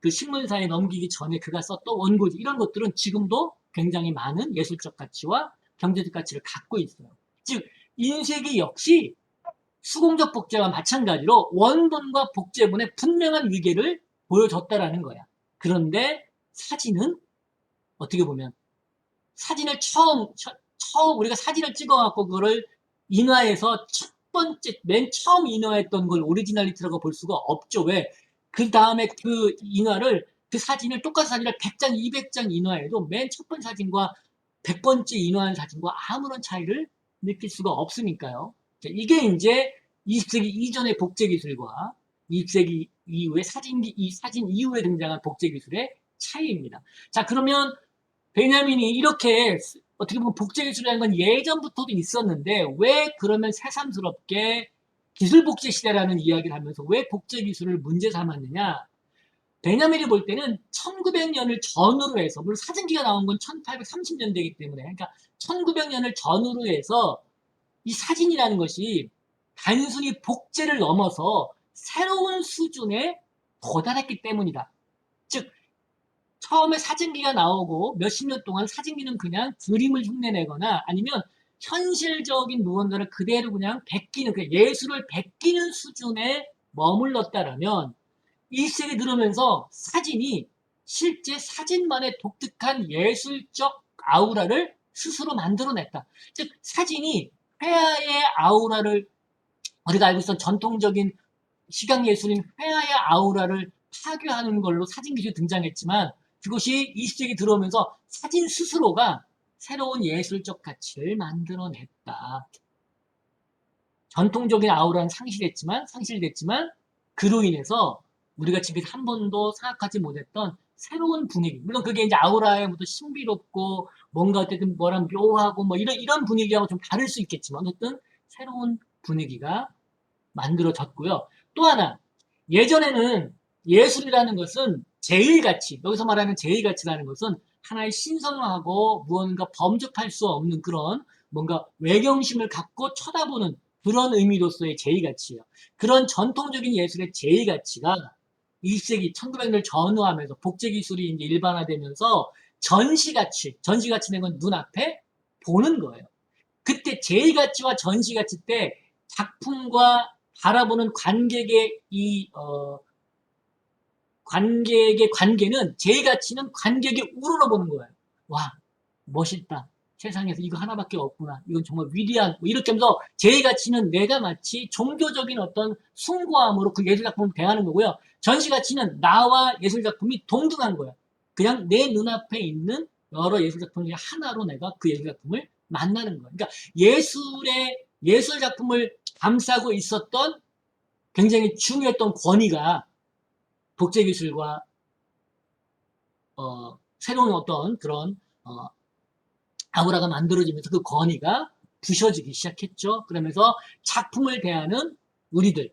그 신문사에 넘기기 전에 그가 썼던 원고지, 이런 것들은 지금도 굉장히 많은 예술적 가치와 경제적 가치를 갖고 있어요. 즉, 인쇄기 역시 수공적 복제와 마찬가지로 원본과 복제본의 분명한 위계를 보여줬다라는 거야. 그런데 사진은 어떻게 보면 사진을 우리가 사진을 찍어갖고 그거를 인화해서 첫 번째, 맨 처음 인화했던 걸 오리지널리티라고 볼 수가 없죠. 왜? 그 다음에 그 사진을, 똑같은 사진을 100장, 200장 인화해도 맨 첫 번째 사진과 100번째 인화한 사진과 아무런 차이를 느낄 수가 없으니까요. 이게 이제 20세기 이전의 복제 기술과 20세기 이후의 사진 이후에 등장한 복제 기술의 차이입니다. 자, 그러면 베냐민이 이렇게 어떻게 보면 복제기술이라는 건 예전부터도 있었는데 왜 그러면 새삼스럽게 기술복제 시대라는 이야기를 하면서 왜 복제기술을 문제 삼았느냐. 베냐민이 볼 때는 1900년을 전후로 해서, 물론 사진기가 나온 건 1830년대이기 때문에, 그러니까 1900년을 전후로 해서 이 사진이라는 것이 단순히 복제를 넘어서 새로운 수준에 도달했기 때문이다. 즉, 처음에 사진기가 나오고 몇십 년 동안 사진기는 그냥 그림을 흉내내거나 아니면 현실적인 무언가를 그대로 그냥 베끼는, 예술을 베끼는 수준에 머물렀다라면 1세기 들어오면서 사진이 실제 사진만의 독특한 예술적 아우라를 스스로 만들어냈다. 즉, 사진이 회화의 아우라를, 우리가 알고 있던 전통적인 시각예술인 회화의 아우라를 파괴하는 걸로 사진기술이 등장했지만 그것이 20세기 들어오면서 사진 스스로가 새로운 예술적 가치를 만들어냈다. 전통적인 아우라는 상실됐지만 그로 인해서 우리가 지금 한 번도 생각하지 못했던 새로운 분위기, 물론 그게 이제 아우라에 뭐 신비롭고 뭔가 어쨌든 뭐랑 묘하고 뭐 이런 분위기하고 좀 다를 수 있겠지만 어쨌든 새로운 분위기가 만들어졌고요. 또 하나, 예전에는 예술이라는 것은 제일가치, 여기서 말하는 제일가치라는 것은 하나의 신성하고 무언가 범접할 수 없는 그런 뭔가 외경심을 갖고 쳐다보는 그런 의미로서의 제일가치예요. 그런 전통적인 예술의 제일가치가 20세기 1900년을 전후하면서 복제기술이 이제 일반화되면서 전시가치는 건 눈앞에 보는 거예요. 그때 제일가치와 전시가치 때 작품과 바라보는 관객의 관계는, 제일가치는 관객의 우러러보는 거예요. 와, 멋있다. 세상에서 이거 하나밖에 없구나. 이건 정말 위대한, 뭐 이렇게 하면서 제일가치는 내가 마치 종교적인 어떤 숭고함으로 그 예술작품을 대하는 거고요. 전시가치는 나와 예술작품이 동등한 거예요. 그냥 내 눈앞에 있는 여러 예술작품 중에 하나로 내가 그 예술작품을 만나는 거예요. 그러니까 예술작품을 감싸고 있었던 굉장히 중요했던 권위가 복제기술과 새로운 어떤 그런 아우라가 만들어지면서 그 권위가 부셔지기 시작했죠. 그러면서 작품을 대하는 우리들,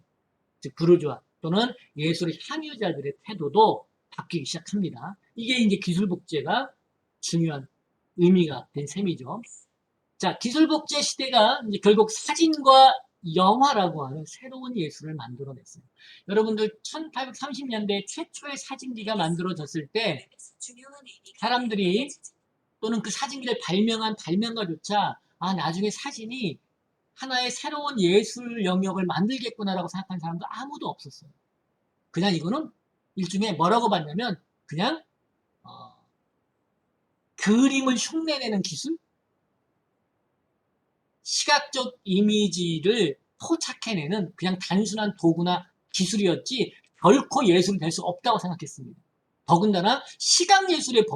즉 부르주아 또는 예술의 향유자들의 태도도 바뀌기 시작합니다. 이게 이제 기술복제가 중요한 의미가 된 셈이죠. 자, 기술복제 시대가 이제 결국 사진과 영화라고 하는 새로운 예술을 만들어냈어요. 여러분들 1830년대 최초의 사진기가 만들어졌을 때 사람들이 또는 그 사진기를 발명한 발명가조차 나중에 사진이 하나의 새로운 예술 영역을 만들겠구나라고 생각한 사람도 아무도 없었어요. 그냥 이거는 일종의 뭐라고 봤냐면 그냥 그림을 흉내내는 기술? 시각적 이미지를 포착해내는 그냥 단순한 도구나 기술이었지 결코 예술이 될 수 없다고 생각했습니다. 더군다나 시각예술의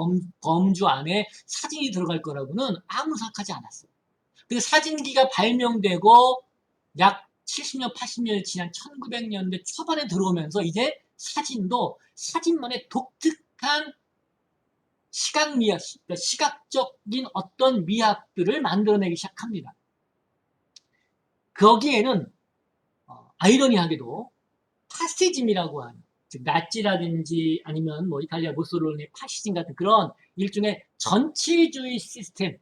범주 안에 사진이 들어갈 거라고는 아무 생각하지 않았어요. 근데 사진기가 발명되고 약 70년, 80년이 지난 1900년대 초반에 들어오면서 이제 사진도 사진만의 독특한 시각미학, 그러니까 시각적인 어떤 미학들을 만들어내기 시작합니다. 거기에는 아이러니하게도 파시즘이라고 하는, 즉 나치라든지 아니면 뭐 이탈리아 무솔로니의 파시즘 같은 그런 일종의 전체주의 시스템,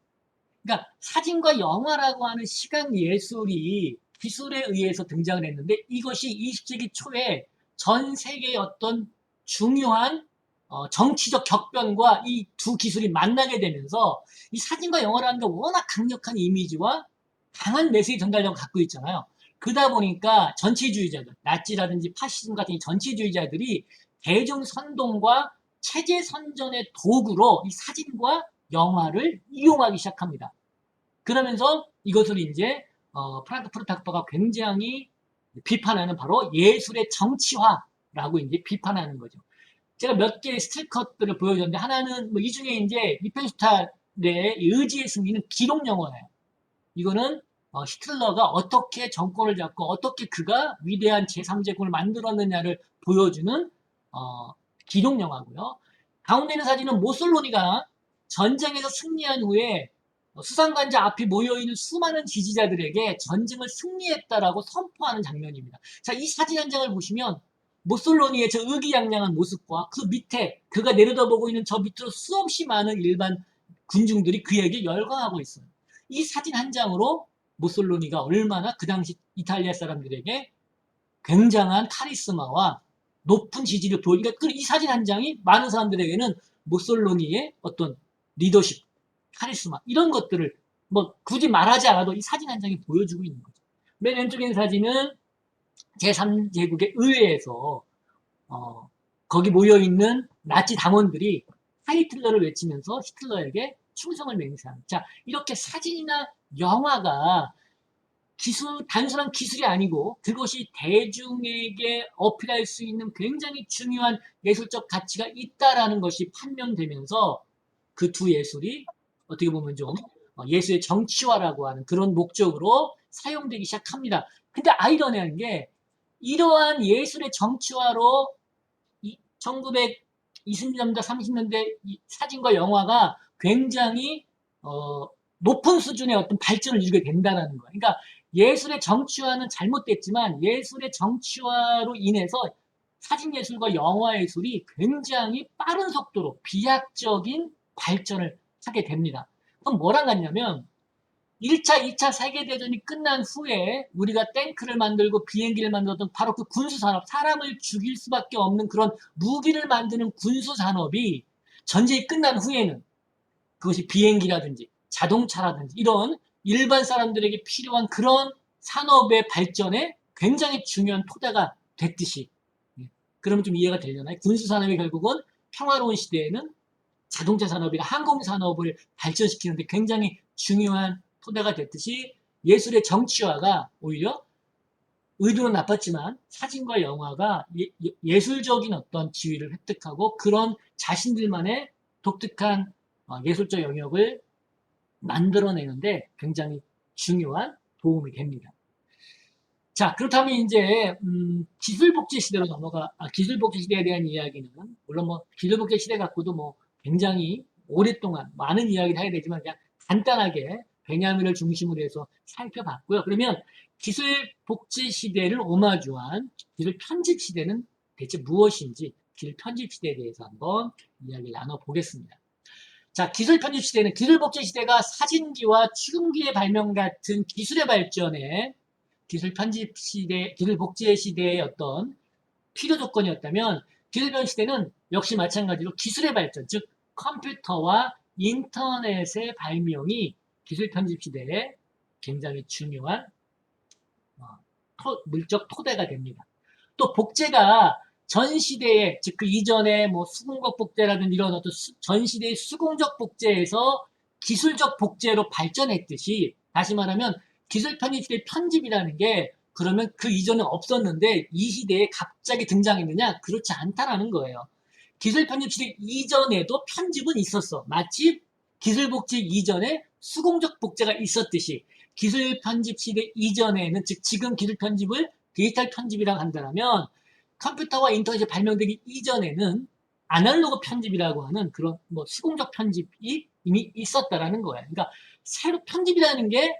그러니까 사진과 영화라고 하는 시각 예술이 기술에 의해서 등장을 했는데 이것이 20세기 초에 전 세계의 어떤 중요한 정치적 격변과 이 두 기술이 만나게 되면서 이 사진과 영화라는 게 워낙 강력한 이미지와 강한 메시지 전달력을 갖고 있잖아요. 그러다 보니까 전체주의자들, 나치라든지 파시즘 같은 이 전체주의자들이 대중 선동과 체제 선전의 도구로 이 사진과 영화를 이용하기 시작합니다. 그러면서 이것을 이제 프랑크푸르트 학파가 굉장히 비판하는 바로 예술의 정치화라고 이제 비판하는 거죠. 제가 몇 개의 스틸컷들을 보여줬는데 하나는 뭐 이 중에 이제 리펜슈탈의 의지의 승리는 기록 영화예요. 이거는 히틀러가 어떻게 정권을 잡고 어떻게 그가 위대한 제3제국을 만들었느냐를 보여주는 기록 영화고요. 가운데 있는 사진은 모솔로니가 전쟁에서 승리한 후에 수상관자 앞에 모여있는 수많은 지지자들에게 전쟁을 승리했다라고 선포하는 장면입니다. 자, 이 사진 한 장을 보시면 모솔로니의 저 의기양양한 모습과 그 밑에 그가 내려다보고 있는 저 밑으로 수없이 많은 일반 군중들이 그에게 열광하고 있어요. 이 사진 한 장으로 모솔로니가 얼마나 그 당시 이탈리아 사람들에게 굉장한 카리스마와 높은 지지를 보이니까 이 사진 한 장이 많은 사람들에게는 모솔로니의 어떤 리더십, 카리스마 이런 것들을 뭐 굳이 말하지 않아도 이 사진 한 장이 보여주고 있는 거죠. 맨 왼쪽에 있는 사진은 제3제국의 의회에서 거기 모여있는 나치 당원들이 하이틀러를 외치면서 히틀러에게 충성을 맹세합니다. 자, 이렇게 사진이나 영화가 단순한 기술이 아니고 그것이 대중에게 어필할 수 있는 굉장히 중요한 예술적 가치가 있다라는 것이 판명되면서 그 두 예술이 어떻게 보면 좀 예술의 정치화라고 하는 그런 목적으로 사용되기 시작합니다. 근데 아이러니한 게 이러한 예술의 정치화로 1920년대, 30년대 사진과 영화가 굉장히 높은 수준의 어떤 발전을 이루게 된다는 거예요. 그러니까 예술의 정치화는 잘못됐지만 예술의 정치화로 인해서 사진예술과 영화예술이 굉장히 빠른 속도로 비약적인 발전을 하게 됩니다. 그럼 뭐랑 같냐면 1차, 2차 세계대전이 끝난 후에 우리가 탱크를 만들고 비행기를 만들었던 바로 그 군수산업, 사람을 죽일 수밖에 없는 그런 무기를 만드는 군수산업이 전쟁이 끝난 후에는 그것이 비행기라든지 자동차라든지 이런 일반 사람들에게 필요한 그런 산업의 발전에 굉장히 중요한 토대가 됐듯이 그러면 좀 이해가 되려나요? 군수산업이 결국은 평화로운 시대에는 자동차 산업이나 항공 산업을 발전시키는데 굉장히 중요한 토대가 됐듯이 예술의 정치화가 오히려 의도는 나빴지만 사진과 영화가 예술적인 어떤 지위를 획득하고 그런 자신들만의 독특한 예술적 영역을 만들어내는데 굉장히 중요한 도움이 됩니다. 자, 그렇다면 이제 기술복제 시대로 기술복제 시대에 대한 이야기는 물론 뭐 기술복제 시대 갖고도 뭐 굉장히 오랫동안 많은 이야기를 해야 되지만 그냥 간단하게 베냐민을 중심으로 해서 살펴봤고요. 그러면 기술복제 시대를 오마주한 기술 편집 시대는 대체 무엇인지 기술 편집 시대에 대해서 한번 이야기를 나눠보겠습니다. 자, 기술 편집 시대는 기술 복제 시대가 사진기와 축음기의 발명 같은 기술의 발전에 기술 편집 시대, 기술 복제 시대의 어떤 필요 조건이었다면 기술 편집 시대는 역시 마찬가지로 기술의 발전, 즉 컴퓨터와 인터넷의 발명이 기술 편집 시대에 굉장히 중요한 물적 토대가 됩니다. 또 복제가 전 시대에, 즉 그 이전에 뭐 수공적 복제라든지 이런 어떤 전 시대의 수공적 복제에서 기술적 복제로 발전했듯이, 다시 말하면 기술 편집 시대의 편집이라는 게 그러면 그 이전에 없었는데 이 시대에 갑자기 등장했느냐? 그렇지 않다라는 거예요. 기술 편집 시대 이전에도 편집은 있었어. 마치 기술 복제 이전에 수공적 복제가 있었듯이 기술 편집 시대 이전에는, 즉 지금 기술 편집을 디지털 편집이라고 한다면 컴퓨터와 인터넷이 발명되기 이전에는 아날로그 편집이라고 하는 그런 뭐 수공적 편집이 이미 있었다라는 거야. 그러니까 새로 편집이라는 게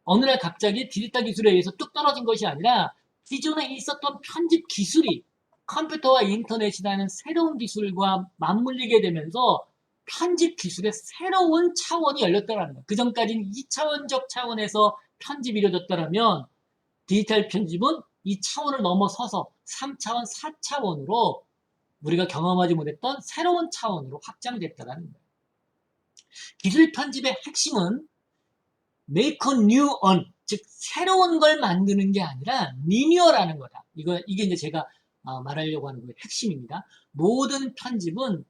어느 날 갑자기 디지털 기술에 의해서 뚝 떨어진 것이 아니라 기존에 있었던 편집 기술이 컴퓨터와 인터넷이라는 새로운 기술과 맞물리게 되면서 편집 기술의 새로운 차원이 열렸다는 거예요. 그 전까지는 2차원적 차원에서 편집이 이루어졌다면 디지털 편집은 이 차원을 넘어서서 3차원, 4차원으로 우리가 경험하지 못했던 새로운 차원으로 확장됐다는 거예요. 기술 편집의 핵심은 make a new on, 즉 새로운 걸 만드는 게 아니라 리니어라는 거다. 이게 이제 제가 말하려고 하는 거의 핵심입니다. 모든 편집은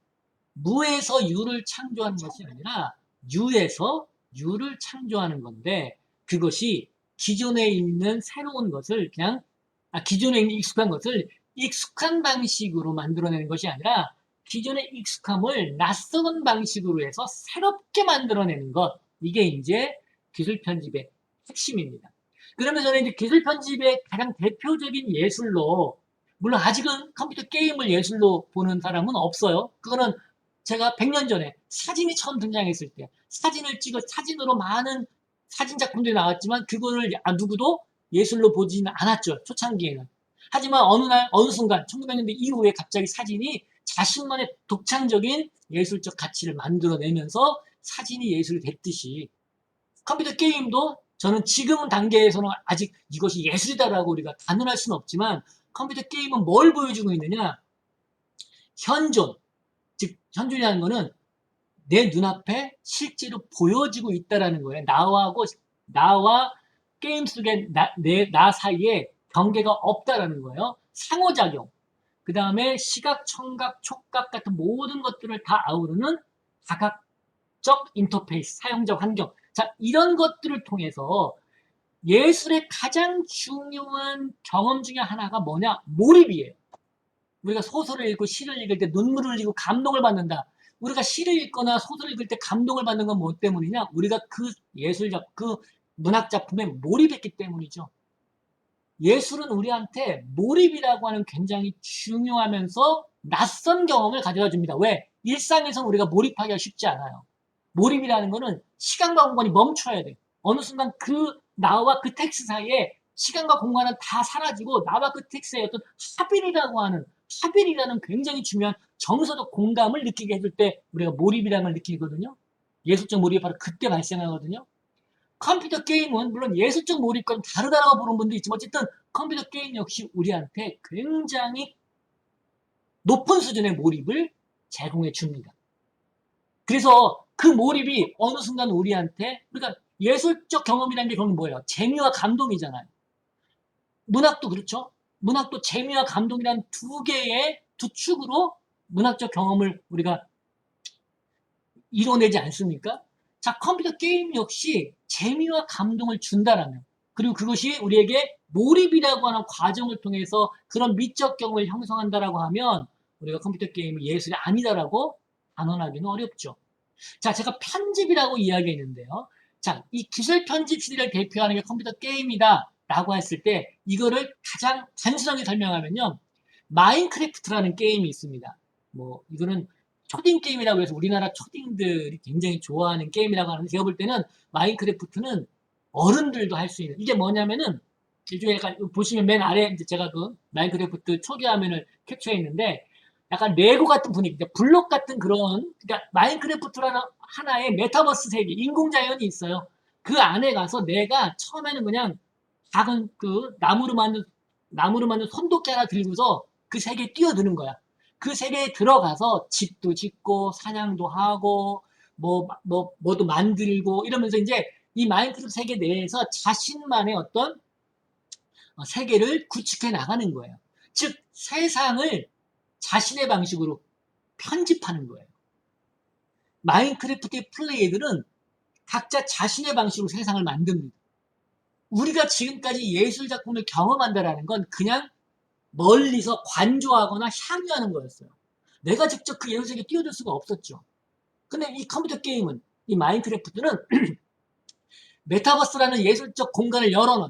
무에서 유를 창조하는 것이 아니라 유에서 유를 창조하는 건데, 그것이 기존에 있는 새로운 것을 그냥 기존에 있는 익숙한 것을 익숙한 방식으로 만들어내는 것이 아니라 기존의 익숙함을 낯선 방식으로 해서 새롭게 만들어내는 것, 이게 이제 기술 편집의 핵심입니다. 그러면 저는 이제 기술 편집의 가장 대표적인 예술로, 물론 아직은 컴퓨터 게임을 예술로 보는 사람은 없어요. 그거는 제가 100년 전에 사진이 처음 등장했을 때 사진을 찍어 사진으로 많은 사진 작품들이 나왔지만 그거를 누구도 예술로 보지는 않았죠. 초창기에는. 하지만 어느 날 어느 순간 1900년대 이후에 갑자기 사진이 자신만의 독창적인 예술적 가치를 만들어내면서 사진이 예술이 됐듯이 컴퓨터 게임도 저는 지금 단계에서는 아직 이것이 예술이다라고 우리가 단언할 수는 없지만 컴퓨터 게임은 뭘 보여주고 있느냐? 현존, 즉 현존이라는 거는 내 눈앞에 실제로 보여지고 있다라는 거예요. 나와 게임 속의 나 사이에 경계가 없다라는 거예요. 상호작용, 그 다음에 시각, 청각, 촉각 같은 모든 것들을 다 아우르는 다각적 인터페이스, 사용자 환경. 자, 이런 것들을 통해서 예술의 가장 중요한 경험 중에 하나가 뭐냐? 몰입이에요. 우리가 소설을 읽고 시를 읽을 때 눈물을 흘리고 감동을 받는다. 우리가 시를 읽거나 소설을 읽을 때 감동을 받는 건 뭐 때문이냐? 우리가 그 그 문학 작품에 몰입했기 때문이죠. 예술은 우리한테 몰입이라고 하는 굉장히 중요하면서 낯선 경험을 가져다 줍니다. 왜? 일상에서는 우리가 몰입하기가 쉽지 않아요. 몰입이라는 거는 시간과 공간이 멈춰야 돼. 어느 순간 나와 그 텍스트 사이에 시간과 공간은 다 사라지고 나와 그 텍스트의 어떤 합일이라는 굉장히 중요한 정서적 공감을 느끼게 해줄 때 우리가 몰입이라는 걸 느끼거든요. 예술적 몰입이 바로 그때 발생하거든요. 컴퓨터 게임은 물론 예술적 몰입과는 다르다고 보는 분도 있지만 어쨌든 컴퓨터 게임 역시 우리한테 굉장히 높은 수준의 몰입을 제공해 줍니다. 그래서 그 몰입이 어느 순간 우리한테, 그러니까 예술적 경험이라는 게 그건 뭐예요? 재미와 감동이잖아요. 문학도 그렇죠. 문학도 재미와 감동이란 두 축으로 문학적 경험을 우리가 이뤄내지 않습니까? 자, 컴퓨터 게임 역시 재미와 감동을 준다라면, 그리고 그것이 우리에게 몰입이라고 하는 과정을 통해서 그런 미적 경험을 형성한다라고 하면 우리가 컴퓨터 게임이 예술이 아니다라고 단언하기는 어렵죠. 자, 제가 편집이라고 이야기했는데요. 자, 이 기술 편집 시대를 대표하는 게 컴퓨터 게임이다 라고 했을 때 이거를 가장 단순하게 설명하면요. 마인크래프트라는 게임이 있습니다. 뭐 이거는 초딩 게임이라고 해서 우리나라 초딩들이 굉장히 좋아하는 게임이라고 하는데, 제가 볼 때는 마인크래프트는 어른들도 할 수 있는, 이게 뭐냐면은 일종의 약간 보시면 맨 아래 이제 제가 그 마인크래프트 초기 화면을 캡처했는데 약간 레고 같은 분위기, 블록 같은 그런, 그러니까 마인크래프트라는 하나의 메타버스 세계, 인공자연이 있어요. 그 안에 가서 내가 처음에는 그냥 작은 그 나무로 만든 손도끼 하나 들고서 그 세계에 뛰어드는 거야. 그 세계에 들어가서 집도 짓고 사냥도 하고 뭐도 만들고 이러면서 이제 이 마인크래프트 세계 내에서 자신만의 어떤 세계를 구축해 나가는 거예요. 즉 세상을 자신의 방식으로 편집하는 거예요. 마인크래프트의 플레이들은 각자 자신의 방식으로 세상을 만듭니다. 우리가 지금까지 예술 작품을 경험한다라는 건 그냥 멀리서 관조하거나 향유하는 거였어요. 내가 직접 그 예술세계에 뛰어들 수가 없었죠. 근데 이 컴퓨터 게임은, 이 마인크래프트는 메타버스라는 예술적 공간을 열어놓은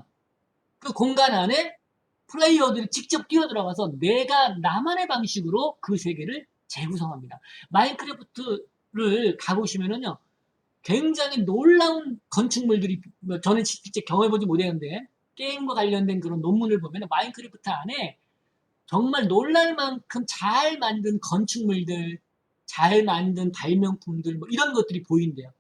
그 공간 안에 플레이어들이 직접 뛰어들어가서 내가 나만의 방식으로 그 세계를 재구성합니다. 마인크래프트를 가보시면은요, 굉장히 놀라운 건축물들이, 저는 직접 경험해보지 못했는데, 게임과 관련된 그런 논문을 보면 마인크래프트 안에 정말 놀랄 만큼 잘 만든 건축물들, 잘 만든 발명품들, 뭐 이런 것들이 보인대요.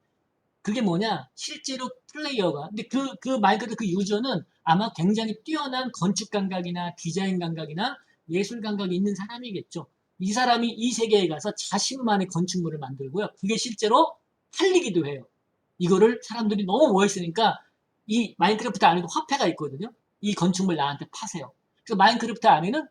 그게 뭐냐? 실제로 플레이어가, 근데 그 마인크래프트 그 유저는 아마 굉장히 뛰어난 건축 감각이나 디자인 감각이나 예술 감각이 있는 사람이겠죠. 이 사람이 이 세계에 가서 자신만의 건축물을 만들고요. 그게 실제로 팔리기도 해요. 이거를 사람들이 너무 멋있으니까 이 마인크래프트 안에도 화폐가 있거든요. 이 건축물 나한테 파세요. 그래서 마인크래프트 안에는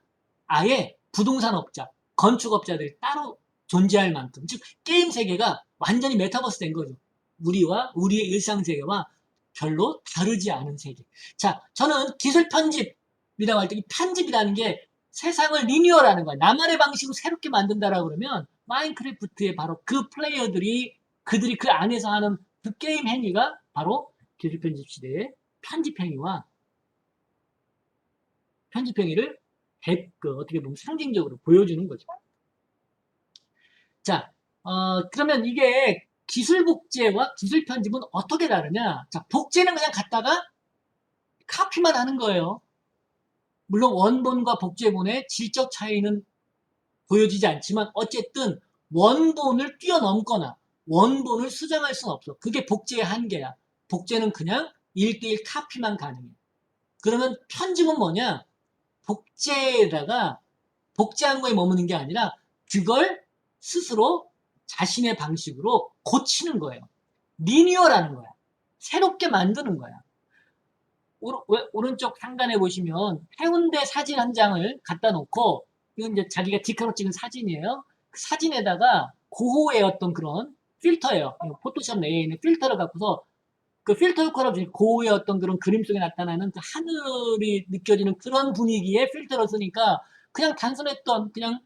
아예 부동산 업자, 건축업자들이 따로 존재할 만큼, 즉 게임 세계가 완전히 메타버스 된 거죠. 우리와 우리의 일상세계와 별로 다르지 않은 세계. 자, 저는 기술 편집이라고 할 때 이 편집이라는 게 세상을 리니어라는 거야. 나만의 방식으로 새롭게 만든다라고 그러면 마인크래프트의 바로 그 플레이어들이 그들이 그 안에서 하는 그 게임 행위가 바로 기술 편집 시대의 편집 행위와 편집 행위를 어떻게 보면 상징적으로 보여주는 거죠. 자, 그러면 이게 기술 복제와 기술 편집은 어떻게 다르냐? 자, 복제는 그냥 갖다가 카피만 하는 거예요. 물론 원본과 복제본의 질적 차이는 보여지지 않지만 어쨌든 원본을 뛰어넘거나 원본을 수정할 수는 없어. 그게 복제의 한계야. 복제는 그냥 1대1 카피만 가능해. 그러면 편집은 뭐냐? 복제에다가 복제한 거에 머무는 게 아니라 그걸 스스로 자신의 방식으로 고치는 거예요. 리니어라는 거야. 새롭게 만드는 거야. 오른쪽 상단에 보시면 해운대 사진 한 장을 갖다 놓고 이건 이제 자기가 디카로 찍은 사진이에요. 그 사진에다가 고호의 어떤 그런 필터예요. 포토샵 내에 있는 필터를 갖고서 그 필터 효과로 고호의 어떤 그런 그림 속에 나타나는 그 하늘이 느껴지는 그런 분위기의 필터를 쓰니까 그냥 단순했던 그냥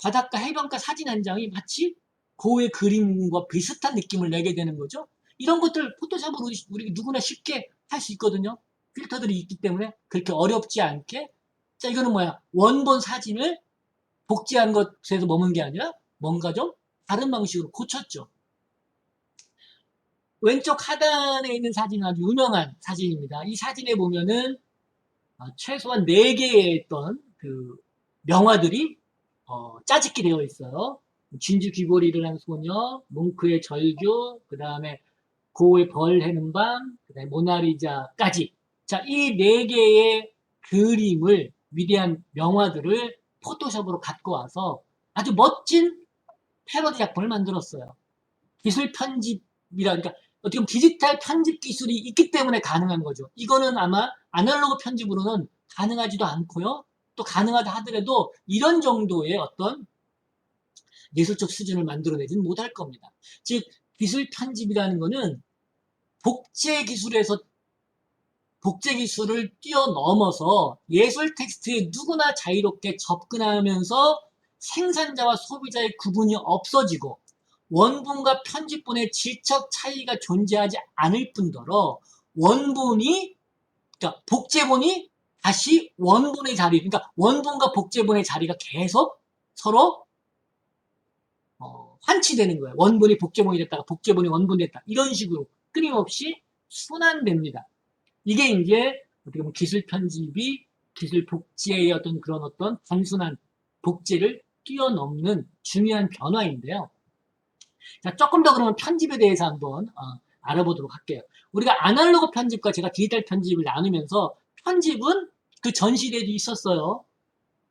바닷가 해변가 사진 한 장이 마치 고호의 그림과 비슷한 느낌을 내게 되는 거죠. 이런 것들 포토샵으로 우리 누구나 쉽게 할 수 있거든요. 필터들이 있기 때문에 그렇게 어렵지 않게. 자, 이거는 뭐야? 원본 사진을 복제한 것에서 머문 게 아니라 뭔가 좀 다른 방식으로 고쳤죠. 왼쪽 하단에 있는 사진은 아주 유명한 사진입니다. 이 사진에 보면은 최소한 4개의 어떤 그 명화들이 짜집기 되어 있어요. 진주 귀고리를 한 소녀, 뭉크의 절규, 그 다음에 고우의 벌 해는 밤, 그 다음에 모나리자까지. 자, 이 4개의 그림을, 위대한 명화들을 포토샵으로 갖고 와서 아주 멋진 패러디 작품을 만들었어요. 기술 편집이라, 그러니까 어떻게 보면 디지털 편집 기술이 있기 때문에 가능한 거죠. 이거는 아마 아날로그 편집으로는 가능하지도 않고요. 또 가능하다 하더라도 이런 정도의 어떤 예술적 수준을 만들어내지는 못할 겁니다. 즉, 기술 편집이라는 거는 복제 기술에서 복제 기술을 뛰어넘어서 예술 텍스트에 누구나 자유롭게 접근하면서 생산자와 소비자의 구분이 없어지고 원본과 편집본의 질적 차이가 존재하지 않을 뿐더러 원본이, 그러니까 복제본이 다시 원본의 자리, 그러니까 원본과 복제본의 자리가 계속 서로 환치되는 거예요. 원본이 복제본이 됐다가 복제본이 원본이 됐다. 이런 식으로 끊임없이 순환됩니다. 이게 이제 어떻게 보면 기술 편집이 기술 복제의 어떤 그런 어떤 단순한 복제를 뛰어넘는 중요한 변화인데요. 자, 조금 더 그러면 편집에 대해서 한번 알아보도록 할게요. 우리가 아날로그 편집과 제가 디지털 편집을 나누면서 편집은 그 전 시대에도 있었어요.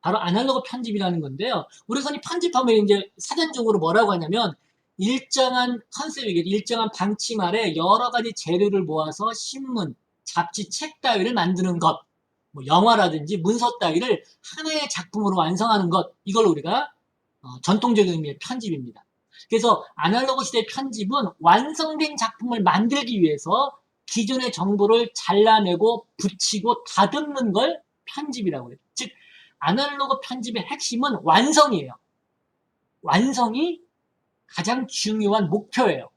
바로 아날로그 편집이라는 건데요. 우리가 흔히 편집하면 이제 사전적으로 뭐라고 하냐면 일정한 컨셉이겠죠. 일정한 방침 아래 여러 가지 재료를 모아서 신문, 잡지, 책 따위를 만드는 것, 뭐 영화라든지 문서 따위를 하나의 작품으로 완성하는 것, 이걸 우리가 전통적인 의미의 편집입니다. 그래서 아날로그 시대의 편집은 완성된 작품을 만들기 위해서 기존의 정보를 잘라내고 붙이고 다듬는 걸 편집이라고 해요. 즉 아날로그 편집의 핵심은 완성이에요. 완성이 가장 중요한 목표예요.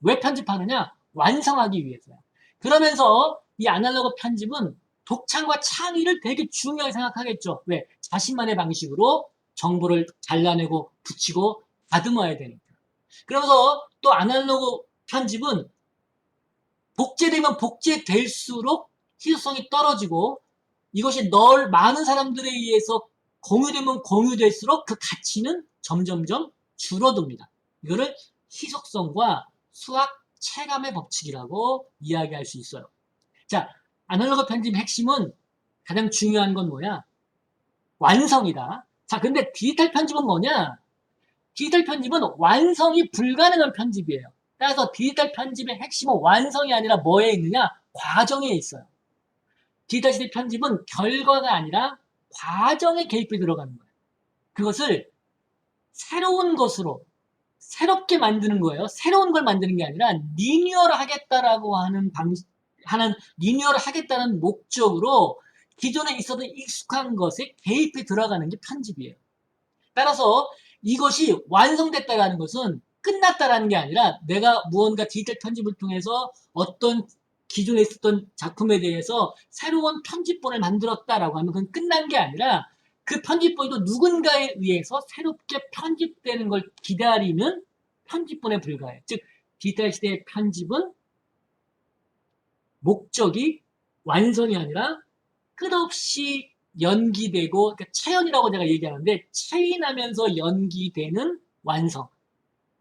왜 편집하느냐? 완성하기 위해서요. 그러면서 이 아날로그 편집은 독창과 창의를 되게 중요하게 생각하겠죠. 왜? 자신만의 방식으로 정보를 잘라내고 붙이고 다듬어야 되니까. 그러면서 또 아날로그 편집은 복제되면 복제될수록 희소성이 떨어지고 이것이 많은 사람들에 의해서 공유되면 공유될수록 그 가치는 점점점 줄어듭니다. 이거를 희속성과 수학 체감의 법칙이라고 이야기할 수 있어요. 자, 아날로그 편집의 핵심은 가장 중요한 건 뭐야? 완성이다. 자, 근데 디지털 편집은 뭐냐? 디지털 편집은 완성이 불가능한 편집이에요. 따라서 디지털 편집의 핵심은 완성이 아니라 뭐에 있느냐? 과정에 있어요. 디지털 시대 편집은 결과가 아니라 과정에 개입이 들어가는 거예요. 그것을 새로운 것으로 새롭게 만드는 거예요. 새로운 걸 만드는 게 아니라 리니어를 하겠다라고 하는 리니어를 하겠다는 목적으로 기존에 있었던 익숙한 것에 개입이 들어가는 게 편집이에요. 따라서 이것이 완성됐다라는 것은 끝났다라는 게 아니라 내가 무언가 디지털 편집을 통해서 어떤 기존에 있었던 작품에 대해서 새로운 편집본을 만들었다라고 하면 그건 끝난 게 아니라 그 편집본이 또 누군가에 의해서 새롭게 편집되는 걸 기다리는 편집본에 불과해요. 즉 디지털 시대의 편집은 목적이 완성이 아니라 끝없이 연기되고 그러니까 체연이라고 제가 얘기하는데 차이나면서 연기되는 완성.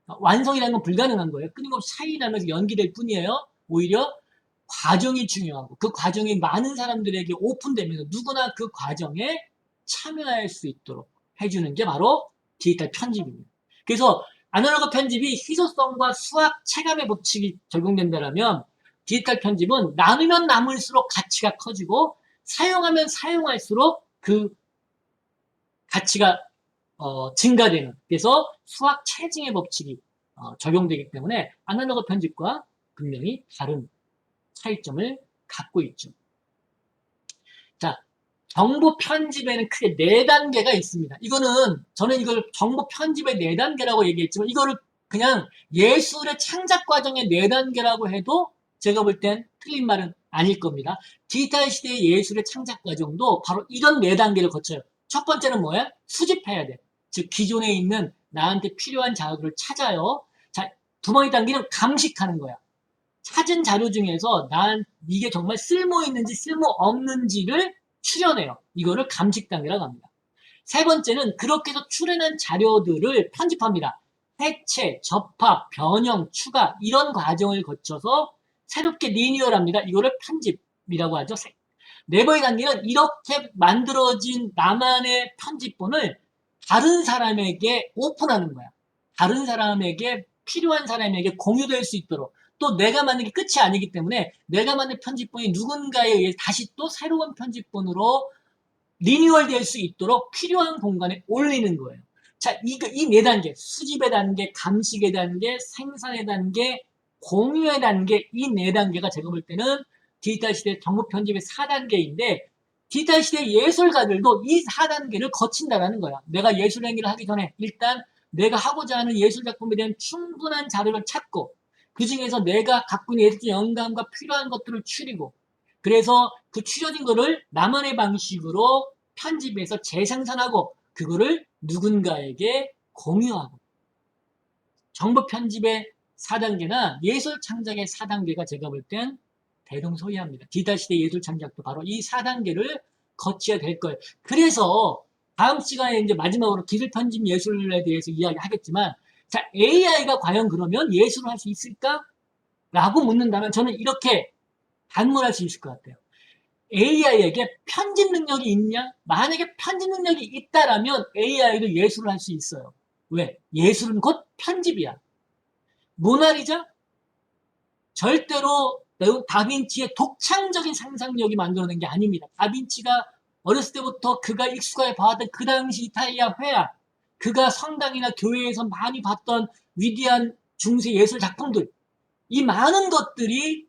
완성이라는 건 불가능한 거예요. 끊임없이 차이나면서 연기될 뿐이에요. 오히려 과정이 중요하고 그 과정이 많은 사람들에게 오픈되면서 누구나 그 과정에 참여할 수 있도록 해주는 게 바로 디지털 편집입니다. 그래서 아날로그 편집이 희소성과 수학 체감의 법칙이 적용된다면 디지털 편집은 나누면 나눌수록 가치가 커지고 사용하면 사용할수록 그 가치가 증가되는 그래서 수학 체증의 법칙이 적용되기 때문에 아날로그 편집과 분명히 다른 차이점을 갖고 있죠. 자, 정보 편집에는 크게 4단계가 있습니다. 저는 이걸 정보 편집의 4단계라고 얘기했지만 이거를 그냥 예술의 창작 과정의 4단계라고 해도 제가 볼 땐 틀린 말은 아닐 겁니다. 디지털 시대의 예술의 창작 과정도 바로 이런 4단계를 거쳐요. 첫 번째는 뭐야? 수집해야 돼. 즉 기존에 있는 나한테 필요한 자료를 찾아요. 자, 두 번째 단계는 감식하는 거야. 찾은 자료 중에서 이게 정말 쓸모 있는지 쓸모 없는지를 추려내요. 이거를 감식 단계라고 합니다. 세 번째는 그렇게 해서 추려낸 자료들을 편집합니다. 해체, 접합, 변형, 추가 이런 과정을 거쳐서 새롭게 리니어랍니다. 이거를 편집이라고 하죠. 네 번째 단계는 이렇게 만들어진 나만의 편집본을 다른 사람에게 오픈하는 거야. 다른 사람에게 필요한 사람에게 공유될 수 있도록 또 내가 만든 게 끝이 아니기 때문에 내가 만든 편집본이 누군가에 의해 다시 또 새로운 편집본으로 리뉴얼 될 수 있도록 필요한 공간에 올리는 거예요. 자, 이 4단계, 수집의 단계, 감식의 단계, 생산의 단계, 공유의 단계, 이 4단계가 제가 볼 때는 디지털 시대 정보 편집의 4단계인데 디지털 시대 예술가들도 이 4단계를 거친다라는 거야. 내가 예술 행위를 하기 전에 일단 내가 하고자 하는 예술 작품에 대한 충분한 자료를 찾고 그 중에서 내가 갖고 있는 예술적 영감과 필요한 것들을 추리고 그래서 그 추려진 거를 나만의 방식으로 편집해서 재생산하고 그거를 누군가에게 공유하고 정보 편집의 4단계나 예술 창작의 4단계가 제가 볼 땐 대동소이합니다. 디지털 시대 예술 창작도 바로 이 4단계를 거쳐야 될 거예요. 그래서 다음 시간에 이제 마지막으로 기술 편집 예술에 대해서 이야기하겠지만 자, AI가 과연 그러면 예술을 할 수 있을까? 라고 묻는다면 저는 이렇게 반문할 수 있을 것 같아요. AI에게 편집 능력이 있냐? 만약에 편집 능력이 있다라면 AI도 예술을 할 수 있어요. 왜? 예술은 곧 편집이야. 모나리자? 절대로 다빈치의 독창적인 상상력이 만들어낸 게 아닙니다. 다빈치가 어렸을 때부터 그가 익숙하게 봐왔던 그 당시 이탈리아 회화, 그가 성당이나 교회에서 많이 봤던 위대한 중세 예술 작품들, 이 많은 것들이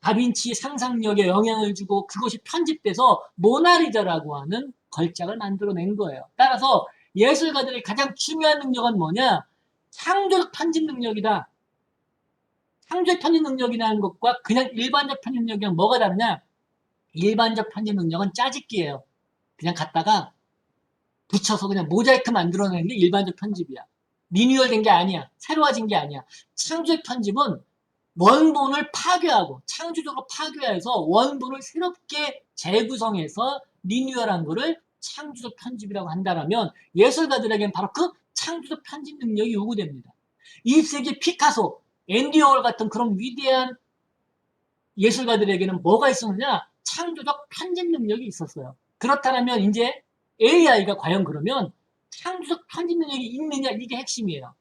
다빈치의 상상력에 영향을 주고 그것이 편집돼서 모나리자라고 하는 걸작을 만들어낸 거예요. 따라서 예술가들의 가장 중요한 능력은 뭐냐? 창조적 편집 능력이다. 창조적 편집 능력이라는 것과 그냥 일반적 편집 능력이랑 뭐가 다르냐? 일반적 편집 능력은 짜집기예요. 그냥 갖다가 붙여서 그냥 모자이크 만들어내는 게 일반적 편집이야. 리뉴얼된 게 아니야. 새로워진 게 아니야. 창조적 편집은 원본을 파괴하고 창조적으로 파괴해서 원본을 새롭게 재구성해서 리뉴얼한 거를 창조적 편집이라고 한다면 예술가들에게는 바로 그 창조적 편집 능력이 요구됩니다. 20세기 피카소, 앤디 워홀 같은 그런 위대한 예술가들에게는 뭐가 있었느냐? 창조적 편집 능력이 있었어요. 그렇다면 이제 AI가 과연 그러면 창조적 편집 능력이 있느냐? 이게 핵심이에요.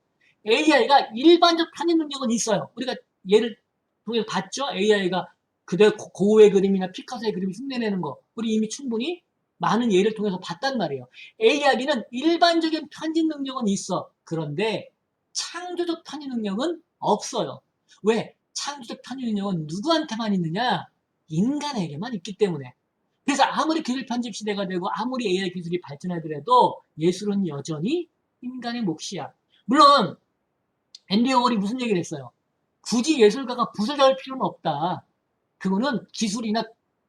AI가 일반적 편집 능력은 있어요. 우리가 예를 통해서 봤죠? AI가 그대로 고흐의 그림이나 피카소의 그림을 흉내내는 거 우리 이미 충분히 많은 예를 통해서 봤단 말이에요. AI는 일반적인 편집 능력은 있어. 그런데 창조적 편집 능력은 없어요. 왜? 창조적 편집 능력은 누구한테만 있느냐? 인간에게만 있기 때문에. 그래서 아무리 기술 편집 시대가 되고 아무리 AI 기술이 발전하더라도 예술은 여전히 인간의 몫이야. 물론 앤디 워홀이 무슨 얘기를 했어요? 굳이 예술가가 붓을 잡을 필요는 없다. 그거는 기술이나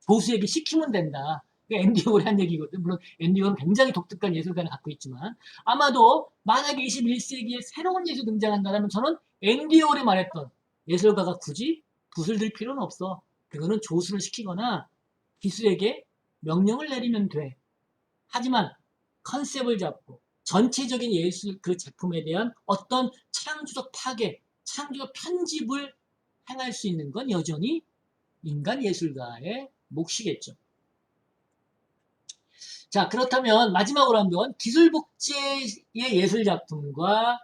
교수에게 시키면 된다. 앤디 워홀이 한 얘기거든. 물론 앤디 워홀은 굉장히 독특한 예술관을 갖고 있지만 아마도 만약에 21세기에 새로운 예술이 등장한다면 저는 앤디 워홀이 말했던 예술가가 굳이 붓을 들 필요는 없어. 그거는 조수를 시키거나 기술에게 명령을 내리면 돼. 하지만 컨셉을 잡고 전체적인 예술 그 작품에 대한 어떤 창조적 파괴, 창조적 편집을 행할 수 있는 건 여전히 인간 예술가의 몫이겠죠. 자, 그렇다면 마지막으로 한번 기술 복제의 예술 작품과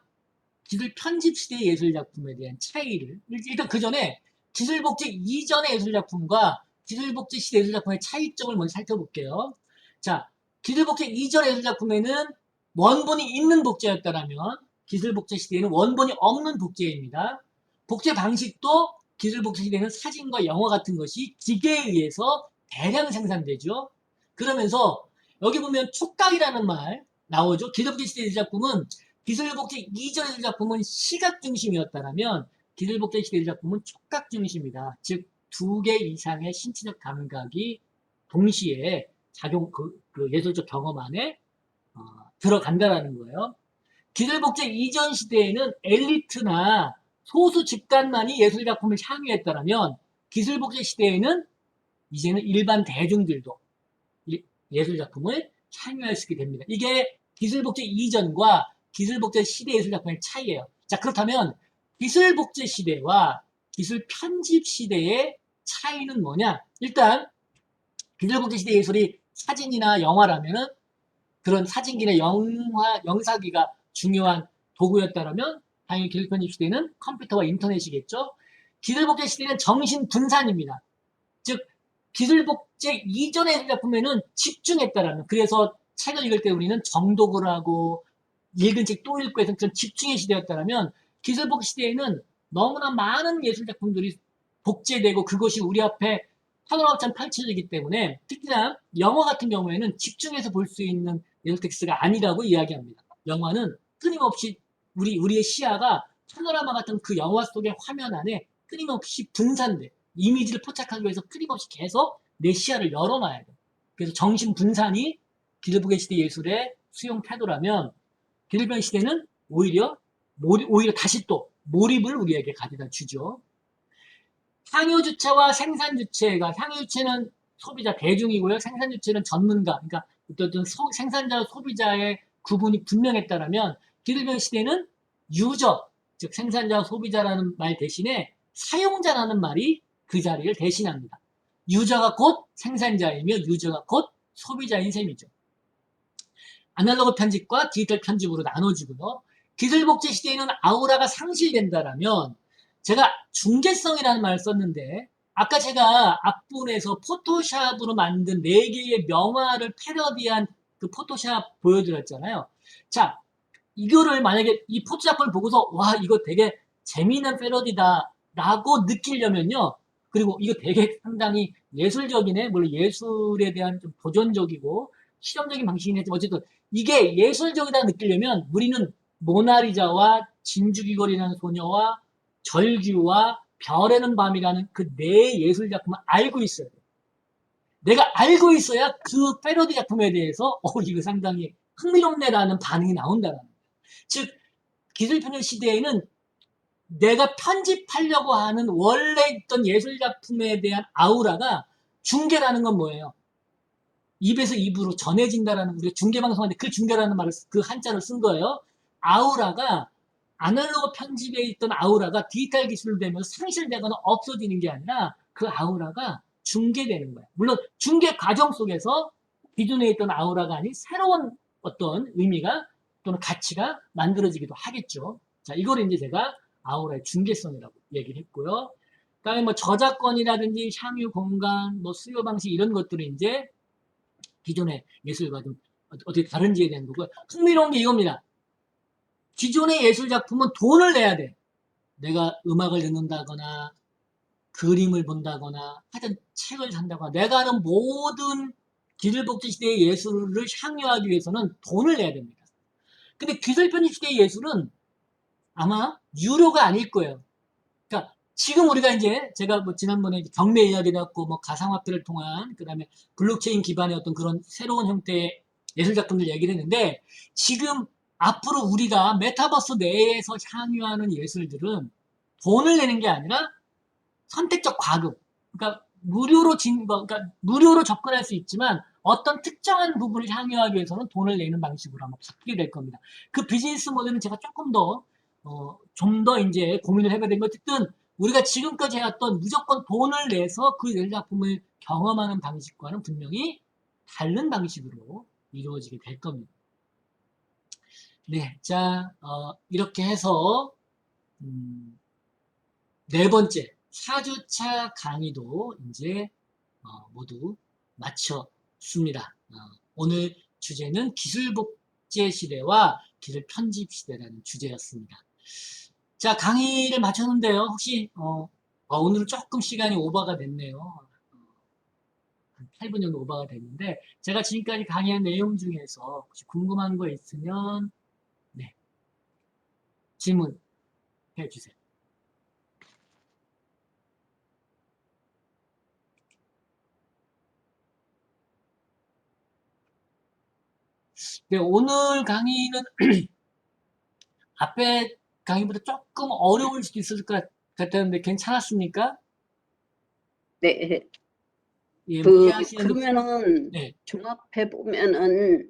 기술 편집 시대의 예술 작품에 대한 차이를 일단 그 전에 기술 복제 이전의 예술 작품과 기술 복제 시대 예술 작품의 차이점을 먼저 살펴볼게요. 자, 기술 복제 이전 예술 작품에는 원본이 있는 복제였다면 기술 복제 시대에는 원본이 없는 복제입니다. 복제 방식도 기술 복제 시대에는 사진과 영화 같은 것이 기계에 의해서 대량 생산되죠. 그러면서 여기 보면 촉각이라는 말 나오죠. 기술 복제 시대 예술 작품은 기술 복제 이전의 예술 작품은 시각 중심이었다면 기술 복제 시대 예술 작품은 촉각 중심이다. 즉 두 개 이상의 신체적 감각이 동시에 작용 그 예술적 경험 안에 들어간다라는 거예요. 기술 복제 이전 시대에는 엘리트나 소수 집단만이 예술 작품을 향유했다면 기술 복제 시대에는 이제는 일반 대중들도 예술 작품을 향유할 수 있게 됩니다. 이게 기술 복제 이전과 기술 복제 시대 예술 작품의 차이예요. 자, 그렇다면 기술 복제 시대와 기술 편집 시대의 차이는 뭐냐? 일단 기술 복제 시대 예술이 사진이나 영화라면은 그런 사진기나 영사기가 중요한 도구였다면 당연히 기술 편집 시대는 컴퓨터와 인터넷이겠죠. 기술 복제 시대는 정신 분산입니다. 즉 기술 복제 이전의 예술 작품에는 집중했다라는 그래서 책을 읽을 때 우리는 정독을 하고 읽은 책 또 읽고 해서 그런 집중의 시대였다면 기술 복제 시대에는 너무나 많은 예술 작품들이 복제되고 그것이 우리 앞에 파노라마처럼 펼쳐지기 때문에 특히나 영화 같은 경우에는 집중해서 볼 수 있는 예술 텍스트가 아니라고 이야기합니다. 영화는 끊임없이 우리의 시야가 파노라마 같은 그 영화 속의 화면 안에 끊임없이 분산돼. 이미지를 포착하기 위해서 끊임없이 계속 내 시야를 열어놔야 돼. 그래서 정신 분산이 기술복제 시대 예술의 수용 태도라면 기술변 시대는 오히려 다시 또 몰입을 우리에게 가져다 주죠. 상요주체와 생산주체가 상요주체는 소비자 대중이고요. 생산주체는 전문가. 그러니까 어떤 생산자와 소비자의 구분이 분명했다면 기술변 시대는 유저, 즉 생산자와 소비자라는 말 대신에 사용자라는 말이 그 자리를 대신합니다. 유저가 곧 생산자이며 유저가 곧 소비자인 셈이죠. 아날로그 편집과 디지털 편집으로 나눠지고요. 기술 복제 시대에는 아우라가 상실된다라면 제가 중개성이라는 말을 썼는데 아까 제가 앞부분에서 포토샵으로 만든 4개의 명화를 패러디한 그 포토샵 보여드렸잖아요. 자, 이거를 만약에 이 포토샵을 보고서 와 이거 되게 재미있는 패러디다 라고 느끼려면요. 그리고 이거 되게 상당히 예술적이네. 물론 예술에 대한 좀 도전적이고 실험적인 방식이긴 했지만 어쨌든 이게 예술적이다 느끼려면 우리는 모나리자와 진주귀걸이라는 소녀와 절규와 별에는 밤이라는 그 네 예술 작품을 알고 있어야 돼. 내가 알고 있어야 그 패러디 작품에 대해서 이거 상당히 흥미롭네라는 반응이 나온다는 거예요. 즉 기술편집 시대에는 내가 편집하려고 하는 원래 있던 예술 작품에 대한 아우라가 중계라는 건 뭐예요? 입에서 입으로 전해진다라는 우리가 중계방송하는데 그 중계라는 말을 그 한자를 쓴 거예요. 아우라가 아날로그 편집에 있던 아우라가 디지털 기술로 되면서 상실되거나 없어지는 게 아니라 그 아우라가 중계되는 거예요. 물론 중계 과정 속에서 기존에 있던 아우라가 아닌 새로운 어떤 의미가 또는 가치가 만들어지기도 하겠죠. 자, 이걸 이제 제가 아우라의 중계성이라고 얘기를 했고요. 그다음에 뭐 저작권이라든지 향유 공간, 뭐 수요 방식 이런 것들이 이제 기존의 예술과 좀 어떻게 다른지에 대한 거고요. 흥미로운 게 이겁니다. 기존의 예술 작품은 돈을 내야 돼. 내가 음악을 듣는다거나 그림을 본다거나 하여튼 책을 산다거나 내가 하는 모든 기술복제 시대의 예술을 향유하기 위해서는 돈을 내야 됩니다. 근데 기술편집 시대의 예술은 아마 유료가 아닐 거예요. 그러니까 지금 우리가 이제 제가 뭐 지난번에 경매 이야기도 했고 뭐 가상화폐를 통한 그다음에 블록체인 기반의 어떤 그런 새로운 형태의 예술 작품들 얘기를 했는데 지금 앞으로 우리가 메타버스 내에서 향유하는 예술들은 돈을 내는 게 아니라 선택적 과금. 그러니까 그러니까 무료로 접근할 수 있지만 어떤 특정한 부분을 향유하기 위해서는 돈을 내는 방식으로 아마 바뀌게 될 겁니다. 그 비즈니스 모델은 제가 조금 더, 좀 더 이제 고민을 해봐야 되는 것 어쨌든 우리가 지금까지 해왔던 무조건 돈을 내서 그 예술작품을 경험하는 방식과는 분명히 다른 방식으로 이루어지게 될 겁니다. 네, 자, 이렇게 해서, 네 번째, 4주차 강의도 이제 모두 마쳤습니다. 오늘 주제는 기술복제 시대와 기술 편집 시대라는 주제였습니다. 자, 강의를 마쳤는데요. 혹시 오늘은 조금 시간이 오버가 됐네요. 한 8분 정도 오버가 됐는데 제가 지금까지 강의한 내용 중에서 혹시 궁금한 거 있으면 네, 질문해 주세요. 네, 오늘 강의는 앞에 강의보다 조금 어려울 수도 있을 것 같았는데 괜찮았습니까? 네. 예, 뭐 이해하시는 데 그러면은 네, 종합해 보면은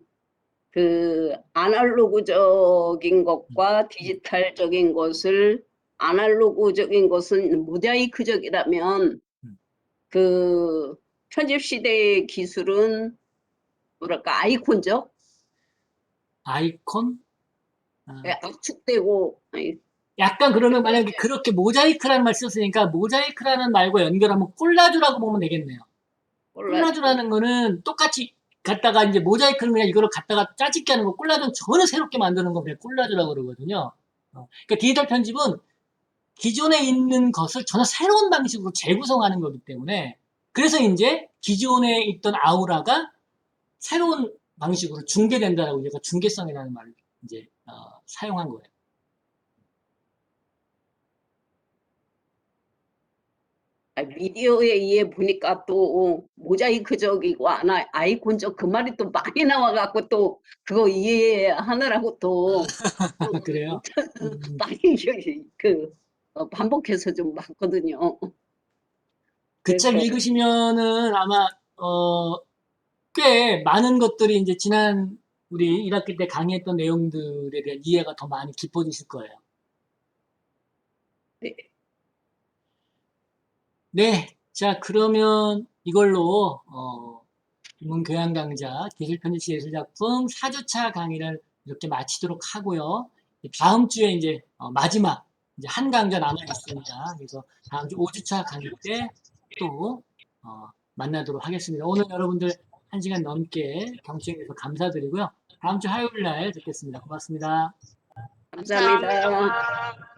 그 아날로그적인 것과 디지털적인 것을 아날로그적인 것은 모자이크적이라면 음, 그 편집 시대의 기술은 뭐랄까 아이콘적 아이콘? 압축되고 약간 그러면 만약에 그렇게 모자이크라는 말 썼으니까 모자이크라는 말과 연결하면 콜라주라고 보면 되겠네요. 몰라 콜라주라는 거는 똑같이 갖다가 이제 모자이크는 그냥 이거를 갖다가 짜집게 하는 거, 콜라주는 전혀 새롭게 만드는 거 그냥 콜라주라고 그러거든요. 그러니까 디지털 편집은 기존에 있는 것을 전혀 새로운 방식으로 재구성하는 거기 때문에 그래서 이제 기존에 있던 아우라가 새로운 방식으로 중계된다라고 우리가 중계성이라는 말을 이제 사용한 거예요. 미디어에 의해 보니까 또 모자이크적이고 아이콘적 그 말이 또 많이 나와갖고 또 그거 이해하느라고 또 그래요. 음, 많이 그 반복해서 좀 봤거든요. 그 책 그래서 읽으시면은 아마 꽤 많은 것들이 이제 지난 우리 1학기 때 강의했던 내용들에 대한 이해가 더 많이 깊어지실 거예요. 네, 네, 자 그러면 이걸로 인문교양 강좌 기술편집시 예술작품 4주차 강의를 이렇게 마치도록 하고요. 다음 주에 이제 마지막 이제 한 강좌 남아 있습니다. 그래서 다음 주 5주차 강의 때 또 만나도록 하겠습니다. 오늘 여러분들 1시간 넘게 경청해 주셔서 감사드리고요. 다음 주 화요일 날 뵙겠습니다. 고맙습니다. 감사합니다.